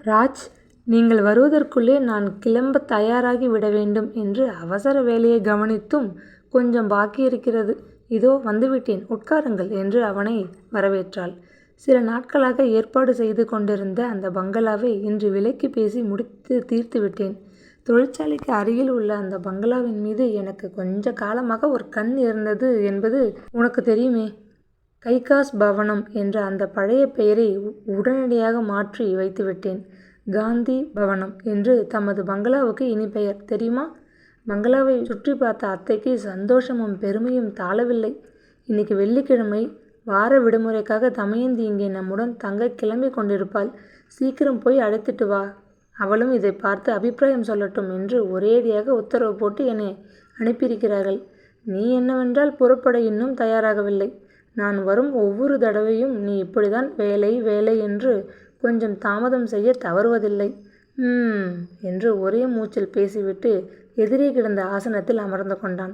ராஜ், நீங்கள் வருவதற்குள்ளே நான் கிளம்ப தயாராகி விட வேண்டும் என்று அவசர வேலையை கவனித்தும் கொஞ்சம் பாக்கியிருக்கிறது. இதோ வந்துவிட்டேன், உட்காருங்கள் என்று அவனை வரவேற்றாள். சில நாட்களாக ஏற்பாடு செய்து கொண்டிருந்த அந்த பங்களாவை இன்று விலைக்கு பேசி முடித்து தீர்த்து விட்டேன். தொழிற்சாலைக்கு அருகில் உள்ள அந்த பங்களாவின் மீது எனக்கு கொஞ்ச காலமாக ஒரு கண் இருந்தது என்பது உனக்கு தெரியுமே. கைகாஸ் பவனம் என்ற அந்த பழைய பெயரை உடனடியாக மாற்றி வைத்துவிட்டேன். காந்தி பவனம் என்று தமது பங்களாவுக்கு இனி பெயர் தெரியுமா? பங்களாவை சுற்றி பார்த்த அத்தைக்கு சந்தோஷமும் பெருமையும் தாளவில்லை. இன்னைக்கு வெள்ளிக்கிழமை, வார விடுமுறைக்காக தமயந்தி இங்கே நம்முடன் தங்க கிளம்பி கொண்டிருப்பாள். சீக்கிரம் போய் அழைத்துட்டு வா, அவளும் இதை பார்த்து அபிப்பிராயம் சொல்லட்டும் என்று ஒரேடியாக உத்தரவு போட்டு என்னை அனுப்பியிருக்கிறார்கள். நீ என்னவென்றால் புறப்பட இன்னும் தயாராகவில்லை. நான் வரும் ஒவ்வொரு தடவையும் நீ இப்படிதான் வேலை வேலை என்று கொஞ்சம் தாமதம் செய்ய தவறுவதில்லை. என்று ஒரே மூச்சில் பேசிவிட்டு எதிரே கிடந்த ஆசனத்தில் அமர்ந்து கொண்டான்.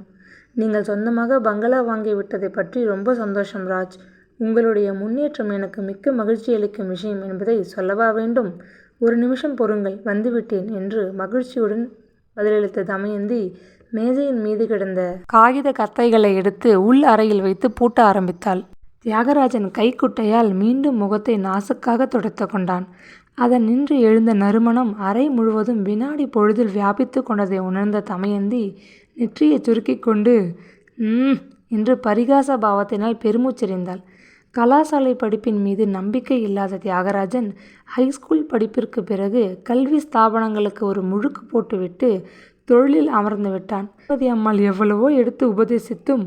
நீங்கள் சொந்தமாக பங்களா வாங்கிவிட்டதை பற்றி ரொம்ப சந்தோஷம் ராஜ். உங்களுடைய முன்னேற்றம் எனக்கு மிக்க மகிழ்ச்சி அளிக்கும் விஷயம் என்பதை சொல்லவா வேண்டும்? ஒரு நிமிஷம் பொறுங்கள், வந்துவிட்டேன் என்று மகிழ்ச்சியுடன் பதிலளித்த தமயந்தி மேஜையின் மீது கிடந்த காகித கத்தைகளை எடுத்து உள் அறையில் வைத்து பூட்ட ஆரம்பித்தாள். தியாகராஜன் கைக்குட்டையால் மீண்டும் முகத்தை நாசுக்காக துடைத்து கொண்டான். அதன் நின்று எழுந்த நறுமணம் அறை முழுவதும் வினாடி பொழுதில் வியாபித்து கொண்டதை உணர்ந்த தமயந்தி நெற்றியை சுருக்கி கொண்டு என்று பரிகாச பாவத்தினால் பெருமூச்செறிந்தாள். கலாசாலை படிப்பின் மீது நம்பிக்கை இல்லாத தியாகராஜன் ஹைஸ்கூல் படிப்பிற்கு பிறகு கல்வி ஸ்தாபனங்களுக்கு ஒரு முழுக்கு போட்டுவிட்டு தொழிலில் அமர்ந்து விட்டான். அம்மாள் எவ்வளவோ எடுத்து உபதேசித்தும்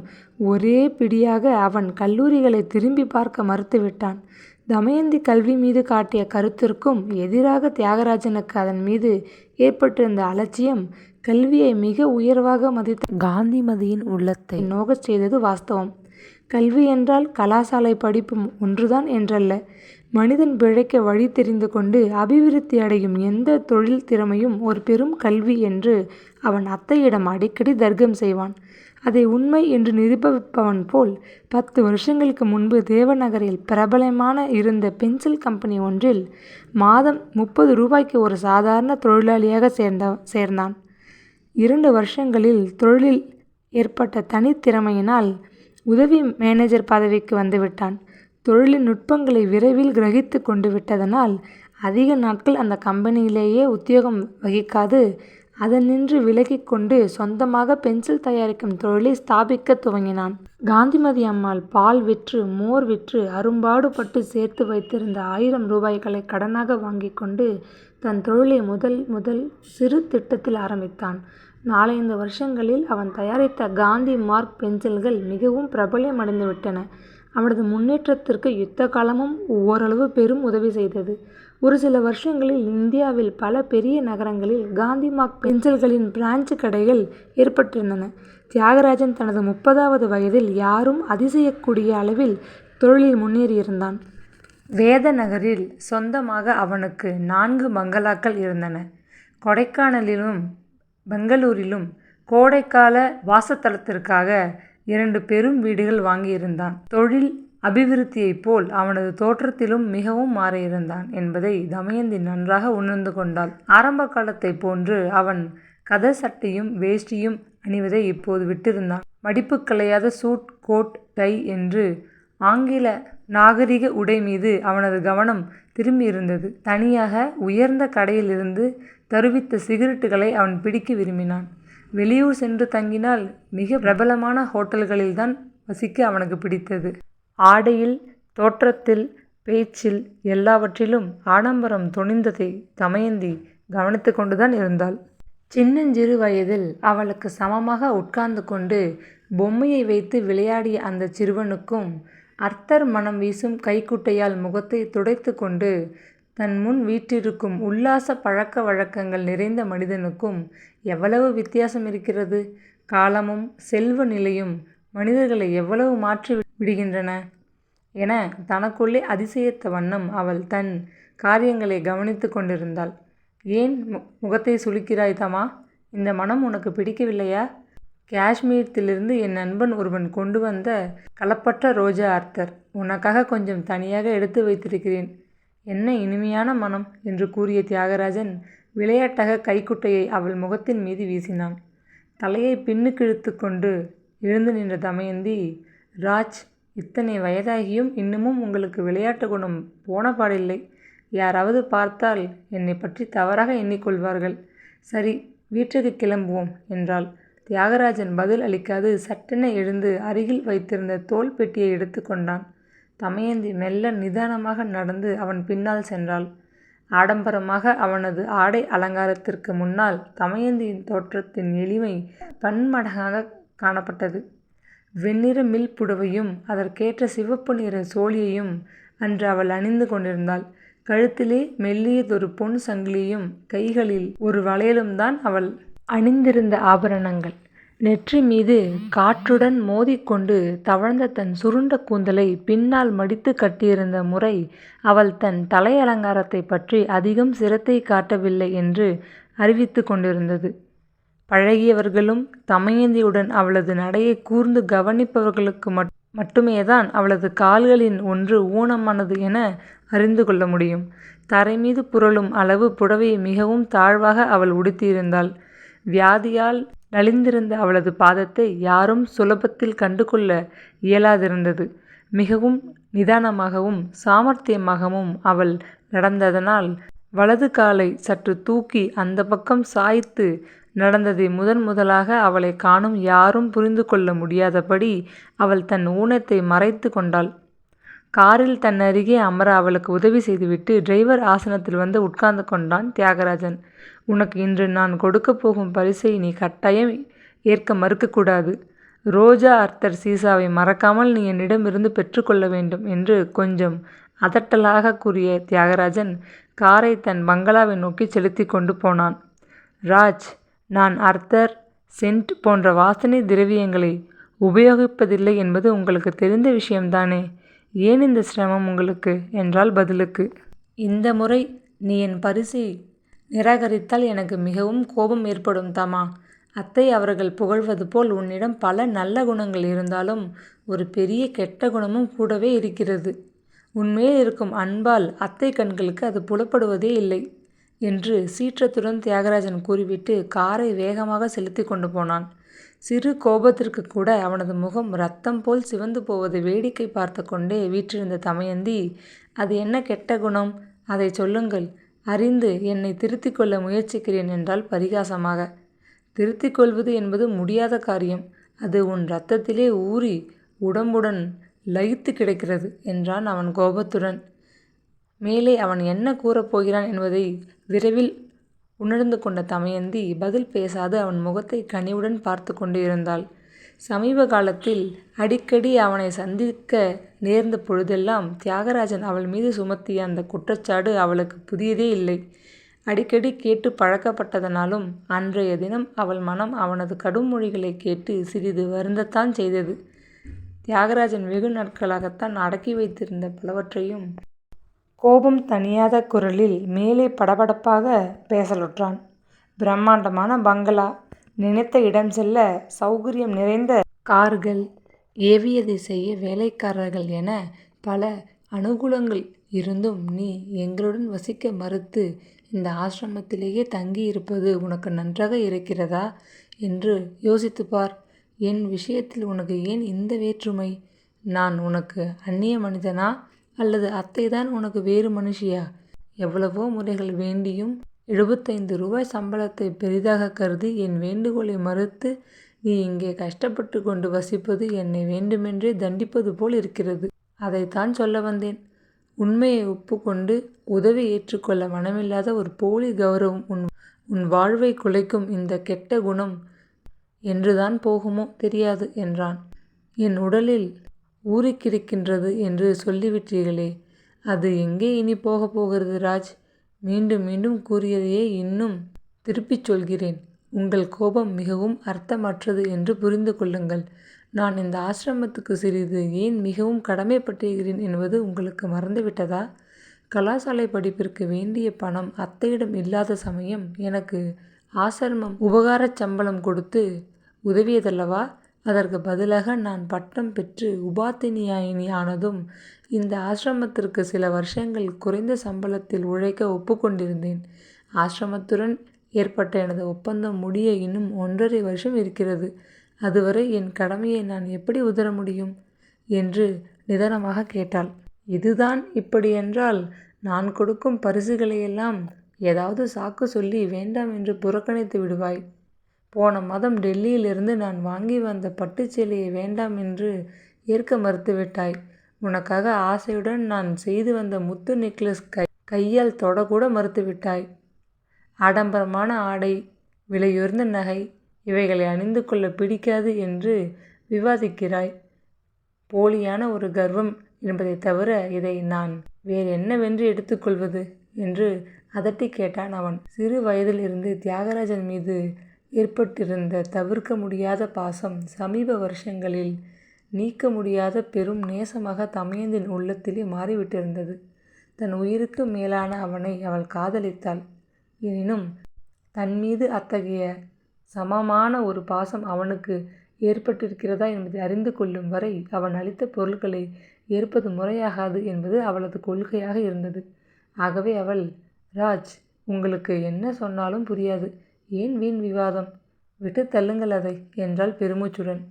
ஒரே பிடியாக அவன் கல்லூரிகளை திரும்பி பார்க்க மறுத்துவிட்டான். தமயந்தி கல்வி மீது காட்டிய கருத்திற்கும் எதிராக தியாகராஜனுக்கு அதன் மீது ஏற்பட்டிருந்த அலட்சியம் கல்வியை மிக உயர்வாக மதித்த காந்திமதியின் உள்ளத்தை நோகச் செய்தது வாஸ்தவம். கல்வி என்றால் கலாசாலை படிப்பும் ஒன்றுதான் என்றல்ல. மனிதன் பிழைக்க வழி தெரிந்து கொண்டு அபிவிருத்தி அடையும் எந்த தொழில் திறமையும் ஒரு பெரும் கல்வி என்று அவன் அத்தையிடம் அடிக்கடி தர்க்கம் செய்வான். அதை உண்மை என்று நிரூபிப்பவன் போல் 10 வருஷங்களுக்கு முன்பு தேவநகரில் பிரபலமான இருந்த பென்சில் கம்பெனி ஒன்றில் மாதம் 30 ரூபாய்க்கு ஒரு சாதாரண தொழிலாளியாக சேர்ந்தான். 2 வருஷங்களில் தொழிலில் ஏற்பட்ட தனித்திறமையினால் உதவி மேனேஜர் பதவிக்கு வந்துவிட்டான். தொழிலின் நுட்பங்களை விரைவில் கிரகித்து கொண்டு விட்டதனால் அதிக நாட்கள் அந்த கம்பெனியிலேயே உத்தியோகம் வகிக்காது அதனின்று விலகி கொண்டு சொந்தமாக பென்சில் தயாரிக்கும் தொழிலை ஸ்தாபிக்க துவங்கினான். காந்திமதி அம்மாள் பால் விற்று மோர் விற்று அரும்பாடுபட்டு சேர்த்து வைத்திருந்த 1000 ரூபாய்களை கடனாக வாங்கி கொண்டு தன் தொழிலை முதல் சிறு திட்டத்தில் ஆரம்பித்தான். 4-5 வருஷங்களில் அவன் தயாரித்த காந்தி மார்க் பென்சில்கள் மிகவும் பிரபலமடைந்துவிட்டன. அவனது முன்னேற்றத்திற்கு யுத்த காலமும் ஓரளவு பெரும் உதவி செய்தது. ஒரு சில வருஷங்களில் இந்தியாவில் பல பெரிய நகரங்களில் காந்தி மார்க் பென்சில்களின் பிரான்ச்சு கடைகள் ஏற்பட்டிருந்தன. தியாகராஜன் தனது 30வது வயதில் யாரும் அதிசயக்கூடிய அளவில் தொழிலில் முன்னேறியிருந்தான். வேத நகரில் சொந்தமாக அவனுக்கு 4 பங்களாக்கள் இருந்தன. கொடைக்கானலிலும் பெங்களூரிலும் கோடைக்கால வாசத்தலத்திற்காக 2 பெரும் வீடுகள் வாங்கியிருந்தான். தொழில் அபிவிருத்தியைப் போல் அவனது தோற்றத்திலும் மிகவும் மாறியிருந்தான் என்பதை தமயந்தி நன்றாக உணர்ந்து கொண்டாள். ஆரம்ப காலத்தை போன்று அவன் கதர் சட்டையும் வேஷ்டியும் அணிவதை இப்போது விட்டிருந்தான். மடிப்பு கலையாத சூட், கோட், டை என்று ஆங்கில நாகரிக உடை மீது அவனது கவனம் திரும்பியிருந்தது. தனியாக உயர்ந்த கடையிலிருந்து தருவித்த சிகரெட்டுகளை அவன் பிடிக்க விரும்பினான். வெளியூர் சென்று தங்கினால் மிக பிரபலமான ஹோட்டல்களில்தான் வசிக்க அவனுக்கு பிடித்தது. ஆடையில், தோற்றத்தில், பேச்சில் எல்லாவற்றிலும் ஆடம்பரம் துணிந்ததை தமயந்தி கவனித்து கொண்டுதான் இருந்தாள். சின்னஞ்சிறு வயதில் அவளுக்கு சமமாக உட்கார்ந்து கொண்டு பொம்மையை வைத்து விளையாடிய அந்த சிறுவனுக்கும் அர்த்தர் மனம் வீசும் கைக்குட்டையால் முகத்தை துடைத்து கொண்டு தன் முன் வீற்றிருக்கும் உல்லாச பழக்க வழக்கங்கள் நிறைந்த மனிதனுக்கும் எவ்வளவு வித்தியாசம் இருக்கிறது! காலமும் செல்வ நிலையும் மனிதர்களை எவ்வளவு மாற்றி விடுகின்றன என தனக்குள்ளே அதிசயித்த வண்ணம் அவள் தன் காரியங்களை கவனித்து கொண்டிருந்தாள். ஏன் முகத்தை சுளிக்கிறாய் தமா? இந்த மனம் உனக்கு பிடிக்கவில்லையா? காஷ்மீரத்திலிருந்து என் நண்பன் ஒருவன் கொண்டு வந்த கலப்பற்ற ரோஜா அர்த்தர் உனக்காக கொஞ்சம் தனியாக எடுத்து வைத்திருக்கிறேன். என்ன இனிமையான மனம் என்று கூறிய தியாகராஜன் விளையாட்டாக கைக்குட்டையை அவள் முகத்தின் மீது வீசினான். தலையை பின்னுக்கிழுத்து கொண்டு எழுந்து நின்ற தமயந்தி, ராஜ், இத்தனை வயதாகியும் இன்னமும் உங்களுக்கு விளையாட்டு குணம் போனபாடில்லை. யாராவது பார்த்தால் என்னை பற்றி தவறாக எண்ணிக்கொள்வார்கள். சரி, வீட்டுக்கு கிளம்புவோம் என்றாள். தியாகராஜன் பதில் அளிக்காது சட்டென எழுந்து அருகில் வைத்திருந்த தோல் பெட்டியை எடுத்து கொண்டான். தமயந்தி மெல்ல நிதானமாக நடந்து அவன் பின்னால் சென்றாள். ஆடம்பரமாக அவனது ஆடை அலங்காரத்திற்கு முன்னால் தமயந்தியின் தோற்றத்தின் எளிமை பன்மடங்காக காணப்பட்டது. வெண்ணிற மில் புடவையும் அதற்கேற்ற சிவப்பு நிற சோழியையும் அன்று அவள் அணிந்து கொண்டிருந்தாள். கழுத்திலே மெல்லியதொரு பொன் சங்கிலியும் கைகளில் ஒரு வளையலும் தான் அவள் அணிந்திருந்த ஆபரணங்கள். நெற்றி மீது காற்றுடன் மோதிக்கொண்டு தவழ்ந்த தன் சுருண்ட கூந்தலை பின்னால் மடித்து கட்டியிருந்த முறை அவள் தன் தலை அலங்காரத்தை பற்றி அதிகம் சிரத்தை காட்டவில்லை என்று அறிவித்து கொண்டிருந்தது. பழகியவர்களும் தமயந்தியுடன் அவளது நடையை கூர்ந்து கவனிப்பவர்களுக்கு மட்டுமேதான் அவளது கால்களின் ஒன்று ஊனமானது என அறிந்து கொள்ள முடியும். தரை மீது புரளும் அளவு புடவையை மிகவும் தாழ்வாக அவள் உடுத்தியிருந்தாள். வியாதியால் நலிந்திருந்த அவளது பாதத்தை யாரும் சுலபத்தில் கண்டுகொள்ள இயலாதிருந்தது. மிகவும் நிதானமாகவும் சாமர்த்தியமாகவும் அவள் நடந்ததனால் வலது காலை சற்று தூக்கி அந்த பக்கம் சாய்த்து நடந்ததை முதலாக அவளை காணும் யாரும் புரிந்து கொள்ள முடியாதபடி அவள் தன் ஊனத்தை மறைத்து கொண்டாள். காரில் தன் அருகே அமர அவளுக்கு உதவி செய்துவிட்டு டிரைவர் ஆசனத்தில் வந்து உட்கார்ந்து கொண்டான் தியாகராஜன். உனக்கு இன்று நான் கொடுக்கப் போகும் பரிசை நீ கட்டாயம் ஏற்க மறுக்கக்கூடாது. ரோஜா அர்த்தர் சீசாவை மறக்காமல் நீ என்னிடமிருந்து பெற்றுக்கொள்ள வேண்டும் என்று கொஞ்சம் அதட்டலாக கூறிய தியாகராஜன் காரை தன் பங்களாவை நோக்கி செலுத்தி கொண்டு போனான். ராஜ், நான் அர்த்தர், சென்ட் போன்ற வாசனை திரவியங்களை உபயோகிப்பதில்லை என்பது உங்களுக்கு தெரிந்த விஷயம்தானே. ஏன் இந்த சிரமம் உங்களுக்கு என்றால் பதிலுக்கு, இந்த முறை நீ என் பரிசை நிராகரித்தால் எனக்கு மிகவும் கோபம் ஏற்படும் தமா. அத்தை அவர்கள் புகழ்வது போல் உன்னிடம் பல நல்ல குணங்கள் இருந்தாலும் ஒரு பெரிய கெட்ட குணமும் கூடவே இருக்கிறது. உன்மேல் இருக்கும் அன்பால் அத்தை கண்களுக்கு அது புலப்படுவதே இல்லை என்று சீற்றத்துடன் தியாகராஜன் கூறிவிட்டு காரை வேகமாக செலுத்தி கொண்டு போனான். சிறு கோபத்திற்கு கூட அவனது முகம் ரத்தம் போல் சிவந்து போவதை வேடிக்கை பார்த்து கொண்டே வீற்றிருந்த தமயந்தி, அது என்ன கெட்ட குணம், அதை சொல்லுங்கள், அறிந்து என்னை திருத்திக் கொள்ள முயற்சிக்கிறேன் என்றால் பரிகாசமாக. திருத்திக் கொள்வது என்பது முடியாத காரியம். அது உன் இரத்தத்திலே ஊறி உடம்புடன் லயித்து கிடக்கிறது என்றான் அவன் கோபத்துடன். மேலே அவன் என்ன கூறப்போகிறான் என்பதை விரைவில் உணர்ந்து கொண்ட தமயந்தி பதில் பேசாது அவன் முகத்தை கனிவுடன் பார்த்து கொண்டு இருந்தாள். சமீப காலத்தில் அடிக்கடி அவனை சந்திக்க நேர்ந்த பொழுதெல்லாம் தியாகராஜன் அவள் மீது சுமத்திய அந்த குற்றச்சாட்டு அவளுக்கு புதியதே இல்லை. அடிக்கடி கேட்டு பழக்கப்பட்டதனாலும் அன்றைய தினம் அவள் மனம் அவனது கடும் மொழிகளை கேட்டு சிறிது வருந்தத்தான் செய்தது. தியாகராஜன் வெகு நாட்களாகத்தான் அடக்கி வைத்திருந்த பலவற்றையும் கோபம் தணியாத குரலில் மேலே படபடப்பாக பேசலுற்றான். பிரம்மாண்டமான பங்களா, நினைத்த இடம் செல்ல சௌகரியம் நிறைந்த கார்கள், ஏவியதை செய்ய வேலைக்காரர்கள் என பல அனுகூலங்கள் இருந்தும் நீ எங்களுடன் வசிக்க மறுத்து இந்த ஆசிரமத்திலேயே தங்கியிருப்பது உனக்கு நன்றாக இருக்கிறதா என்று யோசித்துப்பார். என் விஷயத்தில் உனக்கு ஏன் இந்த வேற்றுமை? நான் உனக்கு அந்நிய மனிதனா அல்லது அத்தைதான் உனக்கு வேறு மனுஷியா? எவ்வளவோ முறைகள் வேண்டியும் 75 ரூபாய் சம்பளத்தை பெரிதாக கருதி என் வேண்டுகோளை மறுத்து நீ இங்கே கஷ்டப்பட்டு கொண்டு வசிப்பது என்னை வேண்டுமென்றே தண்டிப்பது போல் இருக்கிறது. அதைத்தான் சொல்ல வந்தேன். உண்மையை ஒப்புக்கொண்டு உதவி ஏற்றுக்கொள்ள மனமில்லாத ஒரு போலி கௌரவம் உன் வாழ்வை குலைக்கும். இந்த கெட்ட குணம் என்றுதான் போகுமோ தெரியாது என்றான். என் உடலில் ஊறிக்கிடக்கின்றது என்று சொல்லிவிட்டீர்களே, அது எங்கே இனி போகப் போகிறது ராஜ்? மீண்டும் மீண்டும் கூறியதையே இன்னும் திருப்பிச் சொல்கிறேன். உங்கள் கோபம் மிகவும் அர்த்தமற்றது என்று புரிந்து கொள்ளுங்கள். நான் இந்த ஆசிரமத்துக்கு சிறிது ஏன் மிகவும் கடமைப்பட்டிருக்கிறேன் என்பது உங்களுக்கு மறந்துவிட்டதா? கலாசாலை படிப்பிற்கு வேண்டிய பணம் அத்தையிடம் இல்லாத சமயம் எனக்கு ஆசிரமம் உபகாரச் சம்பளம் கொடுத்து உதவியதல்லவா? அதற்கு பதிலாக நான் பட்டம் பெற்று உபாத்தியாயினி ஆனதும் இந்த ஆசிரமத்திற்கு சில வருஷங்கள் குறைந்த சம்பளத்தில் உழைக்க ஒப்புக்கொண்டிருந்தேன். ஆசிரமத்துடன் ஏற்பட்ட எனது ஒப்பந்தம் முடிய இன்னும் 1.5 வருஷம் இருக்கிறது. அதுவரை என் கடமையை நான் எப்படி உதற முடியும் என்று நிதானமாக கேட்டாள். இதுதான் இப்படியென்றால் நான் கொடுக்கும் பரிசுகளையெல்லாம் ஏதாவது சாக்கு சொல்லி வேண்டாம் என்று புறக்கணித்து விடுவாய். போன மாதம் டெல்லியிலிருந்து நான் வாங்கி வந்த பட்டுச்சேலையை வேண்டாம் என்று ஏற்க மறுத்துவிட்டாய். உனக்காக ஆசையுடன் நான் செய்து வந்த முத்து நெக்லஸ் கையால் தொடக்கூட மறுத்துவிட்டாய். ஆடம்பரமான ஆடை, விலையுயர்ந்த நகை இவைகளை அணிந்து கொள்ள பிடிக்காது என்று விவாதிக்கிறாய். போலியான ஒரு கர்வம் என்பதை தவிர இதை நான் வேறு என்னவென்று எடுத்துக்கொள்வது என்று அதட்டி கேட்டான் அவன். சிறு வயதில் இருந்து தியாகராஜன் மீது ஏற்பட்டிருந்த தவிர்க்க முடியாத பாசம் சமீப வருஷங்களில் நீக்க முடியாத பெரும் நேசமாக தமயந்தின் உள்ளத்திலே மாறிவிட்டிருந்தது. தன் உயிருக்கு மேலான அவனை அவள் காதலித்தாள். எனினும் தன்மீது அத்தகைய சமமான ஒரு பாசம் அவனுக்கு ஏற்பட்டிருக்கிறதா என்பதை அறிந்து கொள்ளும் வரை அவன் அளித்த பொருட்களை ஏற்பது முறையாகாது என்பது அவளது கொள்கையாக இருந்தது. ஆகவே அவள், ராஜ், உங்களுக்கு என்ன சொன்னாலும் புரியாது. ஏன் வீண் விவாதம்? விட்டு தள்ளுங்கள் அதை என்றாள் பெருமூச்சுடன்.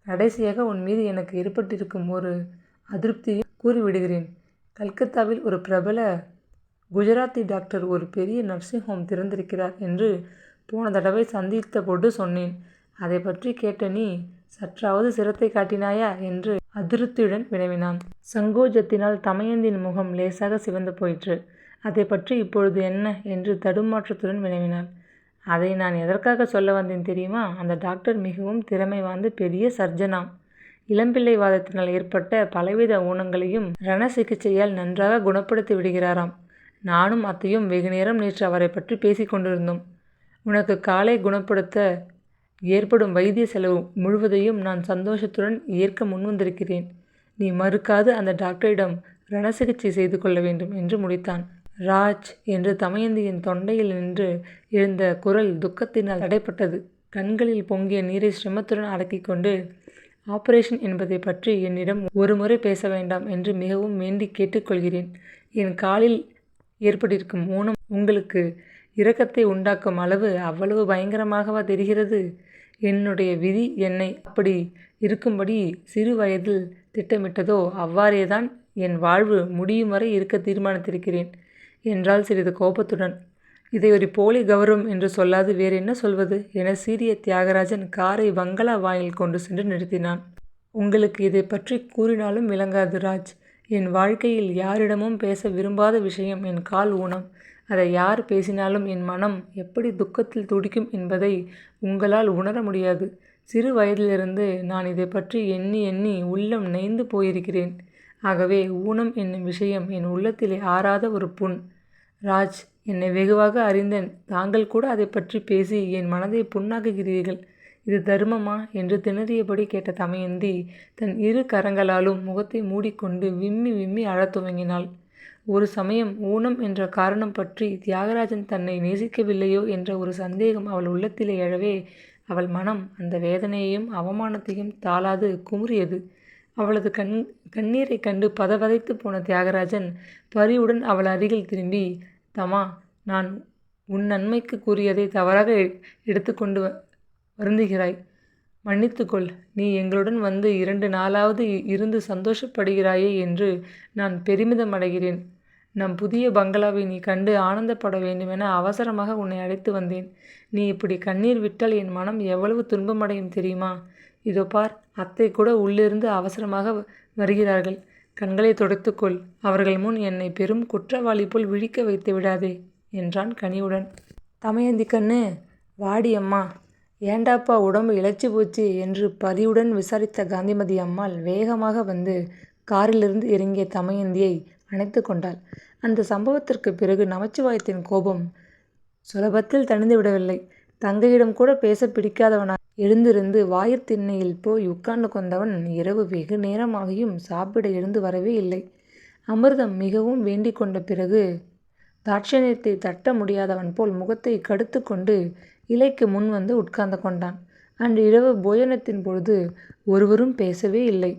கடைசியாக உன் மீது எனக்கு ஏற்பட்டிருக்கும் ஒரு அதிருப்தியும் கூறிவிடுகிறேன். கல்கத்தாவில் ஒரு பிரபல குஜராத்தி டாக்டர் ஒரு பெரிய நர்சிங் ஹோம் திறந்திருக்கிறார் என்று போன தடவை சந்தித்த போது சொன்னேன். அதை பற்றி கேட்ட நீ சற்றாவது சிரத்தை காட்டினாயா என்று அதிருப்தியுடன் வினவினான். சங்கோஜத்தினால் தமயந்தின் முகம் லேசாக சிவந்து போயிற்று. அதை பற்றி இப்பொழுது என்ன என்று தடுமாற்றத்துடன் வினவினாள். அதை நான் எதற்காக சொல்ல வந்தேன் தெரியுமா? அந்த டாக்டர் மிகவும் திறமை வாய்ந்த பெரிய சர்ஜனாம். இளம்பிள்ளை வாதத்தினால் ஏற்பட்ட பலவித ஊனங்களையும் ரண சிகிச்சையால் நன்றாக குணப்படுத்தி விடுகிறாராம். நானும் அத்தையும் வெகுநேரம் நேற்று அவரை பற்றி பேசி கொண்டிருந்தோம். உனக்கு காலை குணப்படுத்த ஏற்படும் வைத்திய செலவு முழுவதையும் நான் சந்தோஷத்துடன் ஏற்க முன்வந்திருக்கிறேன். நீ மறுக்காது அந்த டாக்டரிடம் ரண சிகிச்சை செய்து கொள்ள வேண்டும் என்று முடித்தான். ராஜ் என்று தமயந்தியின் தொண்டையில் நின்று எழுந்த குரல் துக்கத்தினால் தடைப்பட்டது. கண்களில் பொங்கிய நீரை சிரமத்துடன் அடக்கிக் கொண்டு, ஆபரேஷன் என்பதை பற்றி என்னிடம் ஒரு முறை பேச வேண்டாம் என்று மிகவும் வேண்டி கேட்டுக்கொள்கிறேன். என் காலில் ஏற்பட்டிருக்கும் ஊனம் உங்களுக்கு இரக்கத்தை உண்டாக்கும் அளவு அவ்வளவு பயங்கரமாகவா தெரிகிறது? என்னுடைய விதி என்னை அப்படி இருக்கும்படி சிறு வயதில் திட்டமிட்டதோ அவ்வாறேதான் என் வாழ்வு முடியும் வரை இருக்க தீர்மானித்திருக்கிறேன் என்றால் சிறிது கோபத்துடன். இதை ஒரு போலி கௌரவம் என்று சொல்லாது வேறு என்ன சொல்வது என சீரிய தியாகராஜன் காரை பங்களா வாயில் கொண்டு சென்று நிறுத்தினான். உங்களுக்கு இதை பற்றி கூறினாலும் விளங்காது ராஜ். என் வாழ்க்கையில் யாரிடமும் பேச விரும்பாத விஷயம் என் கால் ஊனம். அதை யார் பேசினாலும் என் மனம் எப்படி துக்கத்தில் துடிக்கும் என்பதை உங்களால் உணர முடியாது. சிறு வயதிலிருந்து நான் இதை பற்றி எண்ணி எண்ணி உள்ளம் நெய்ந்து போயிருக்கிறேன். ஆகவே ஊனம் என்னும் விஷயம் என் உள்ளத்திலே ஆறாத ஒரு புண். ராஜ், என்னை வெகுவாக அறிந்த தாங்கள் கூட அதை பற்றி பேசி என் மனதை புண்ணாக்குகிறீர்கள். இது தர்மமா என்று திணறியபடி கேட்ட தமயந்தி தன் இரு கரங்களாலும் முகத்தை மூடிக்கொண்டு விம்மி விம்மி அழத் துவங்கினாள். ஒரு சமயம் ஊனம் என்ற காரணம் பற்றி தியாகராஜன் தன்னை நேசிக்கவில்லையோ என்ற ஒரு சந்தேகம் அவள் உள்ளத்திலே எழவே அவள் மனம் அந்த வேதனையையும் அவமானத்தையும் தாளாது குமுறியது. அவளது கண்ணீரை கண்டு பதவதைத்து போன தியாகராஜன் பரிவுடன் அவள் அருகில் திரும்பி, தமா, நான் உன் நன்மைக்கு கூறியதை தவறாக எடுத்துக்கொண்டு வருந்துகிறாய். மன்னித்துக்கொள். நீ எங்களுடன் வந்து 2 நாளாவது இருந்து சந்தோஷப்படுகிறாயே என்று நான் பெருமிதம் அடைகிறேன். நம் புதிய பங்களாவை நீ கண்டு ஆனந்தப்பட வேண்டுமென அவசரமாக உன்னை அழைத்து வந்தேன். நீ இப்படி கண்ணீர் விட்டால் என் மனம் எவ்வளவு துன்பமடையும் தெரியுமா? இதோ பார், அத்தை கூட உள்ளிருந்து அவசரமாக வருகிறார்கள். கண்களை துடைத்துக்கொள். அவர்கள் முன் என்னை பெரும் குற்றவாளி போல் விழிக்க வைத்து விடாதே என்றான் கனிவுடன். தமயந்தி கண்ணு, வாடி அம்மா. ஏண்டாப்பா உடம்பு இளைச்சி போச்சு என்று பரிவுடன் விசாரித்த காந்திமதி அம்மாள் வேகமாக வந்து காரிலிருந்து இறங்கிய தமயந்தியை அணைத்து கொண்டாள். அந்த சம்பவத்திற்கு பிறகு நமச்சிவாயத்தின் கோபம் சுலபத்தில் தணிந்து விடவில்லை. தங்கையிடம் கூட பேச பிடிக்காதவனாய் எழுந்திருந்து வாயிற் திண்ணையில் போய் உட்கார்ந்து கொண்டவன் இரவு வெகு நேரமாகியும் சாப்பிட எழுந்து வரவே இல்லை. அமிர்தம் மிகவும் வேண்டிக் கொண்ட பிறகு தாட்சணியத்தை தட்ட முடியாதவன் போல் முகத்தை கடுத்து கொண்டு இலைக்கு முன் வந்து உட்கார்ந்து கொண்டான். அன்று இரவு போஜனத்தின் பொழுது ஒருவரும் பேசவே இல்லை.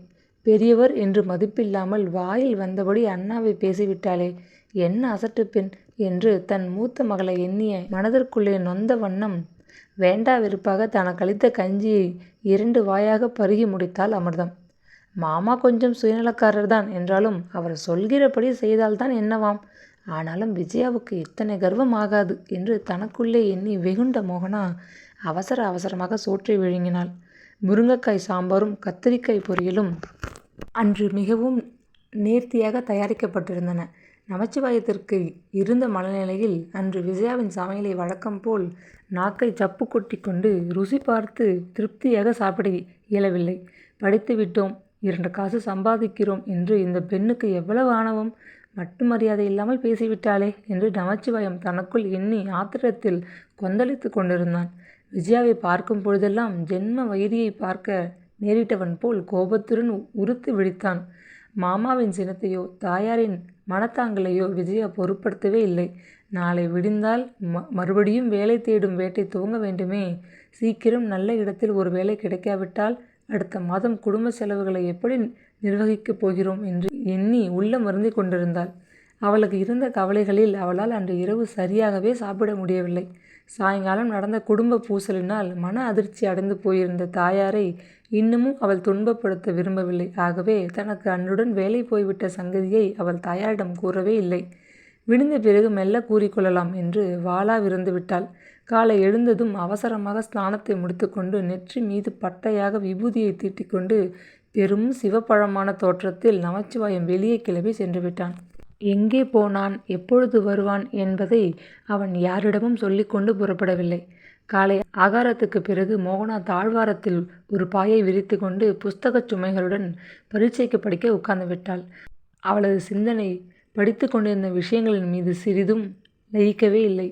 பெரியவர் என்று மதிப்பில்லாமல் வாயில் வந்தபடி அண்ணாவை பேசிவிட்டாளே, என்ன அசட்டு பெண் என்று தன் மூத்த மகளை எண்ணிய மனதிற்குள்ளே நொந்த வண்ணம் வேண்டா வெறுப்பாக தனக்களித்த கஞ்சியை 2 வாயாக பருகி முடித்தாள் அமிர்தம். மாமா கொஞ்சம் சுயநலக்காரர்தான் என்றாலும் அவர் சொல்கிறபடி செய்தால்தான் என்னவாம். ஆனாலும் விஜயாவுக்கு இத்தனை கர்வம் ஆகாது என்று தனக்குள்ளே எண்ணி வெகுண்ட மோகனா அவசர அவசரமாக சோற்றை விழுங்கினாள். முருங்கைக்காய் சாம்பாரும் கத்திரிக்காய் பொரியலும் அன்று மிகவும் நேர்த்தியாக தயாரிக்கப்பட்டிருந்தன. நமச்சிவாயத்திற்கு இருந்த மனநிலையில் அன்று விஜயாவின் சமையலை வழக்கம் போல் நாக்கை சப்பு கொட்டி கொண்டு ருசி பார்த்து திருப்தியாக சாப்பிட இயலவில்லை. படித்து விட்டோம், 2 காசு சம்பாதிக்கிறோம் என்று இந்த பெண்ணுக்கு எவ்வளவு ஆணவம்! மட்டு மரியாதை இல்லாமல் பேசிவிட்டாளே என்று நமச்சிவாயம் தனக்குள் எண்ணி ஆத்திரத்தில் கொந்தளித்து கொண்டிருந்தான். விஜயாவை பார்க்கும் பொழுதெல்லாம் ஜென்ம வைரியை பார்க்க நேரிட்டவன் போல் கோபத்துடன் உறுத்து விழித்தான். மாமாவின் சினத்தையோ தாயாரின் மனத்தாங்கலையோ விஜயா பொருட்படுத்தவே இல்லை. நாளை விடிந்தால் மறுபடியும் வேலை தேடும் வேட்டை துவங்க வேண்டுமே. சீக்கிரம் நல்ல இடத்தில் ஒரு வேலை கிடைக்காவிட்டால் அடுத்த மாதம் குடும்ப செலவுகளை எப்படி நிர்வகிக்கப் போகிறோம் என்று எண்ணி உள்ளம் வருந்தி கொண்டிருந்தாள். அவளுக்கு இருந்த கவலைகளில் அவளால் அன்று இரவு சரியாகவே சாப்பிட முடியவில்லை. சாயங்காலம் நடந்த குடும்ப பூசலினால் மன அதிர்ச்சி அடைந்து போயிருந்த தாயாரை இன்னமும் அவள் துன்பப்படுத்த விரும்பவில்லை. ஆகவே தனக்கு அன்றுடன் வேலை போய்விட்ட சங்கதியை அவள் தாயாரிடம் கூறவே இல்லை. விடிந்த பிறகு மெல்ல கூறிக்கொள்ளலாம் என்று வாளாவிருந்து விட்டாள். காலை எழுந்ததும் அவசரமாக ஸ்நானத்தை முடித்துக்கொண்டு நெற்றி மீது பட்டையாக விபூதியை தீட்டிக்கொண்டு பெரும் சிவப்பழமான தோற்றத்தில் நமச்சிவாயம் வெளியே கிளம்பி சென்று விட்டான். எங்கே போனான், எப்பொழுது வருவான் என்பதை அவன் யாரிடமும் சொல்லிக்கொண்டு புறப்படவில்லை. காலை ஆகாரத்துக்கு பிறகு மோகனா தாழ்வாரத்தில் ஒரு பாயை விரித்து கொண்டு புஸ்தகச் சுமைகளுடன் பரீட்சைக்கு படிக்க உட்கார்ந்து விட்டாள். அவளது சிந்தனை படித்து கொண்டிருந்த விஷயங்களின் மீது சிறிதும் லயிக்கவே இல்லை.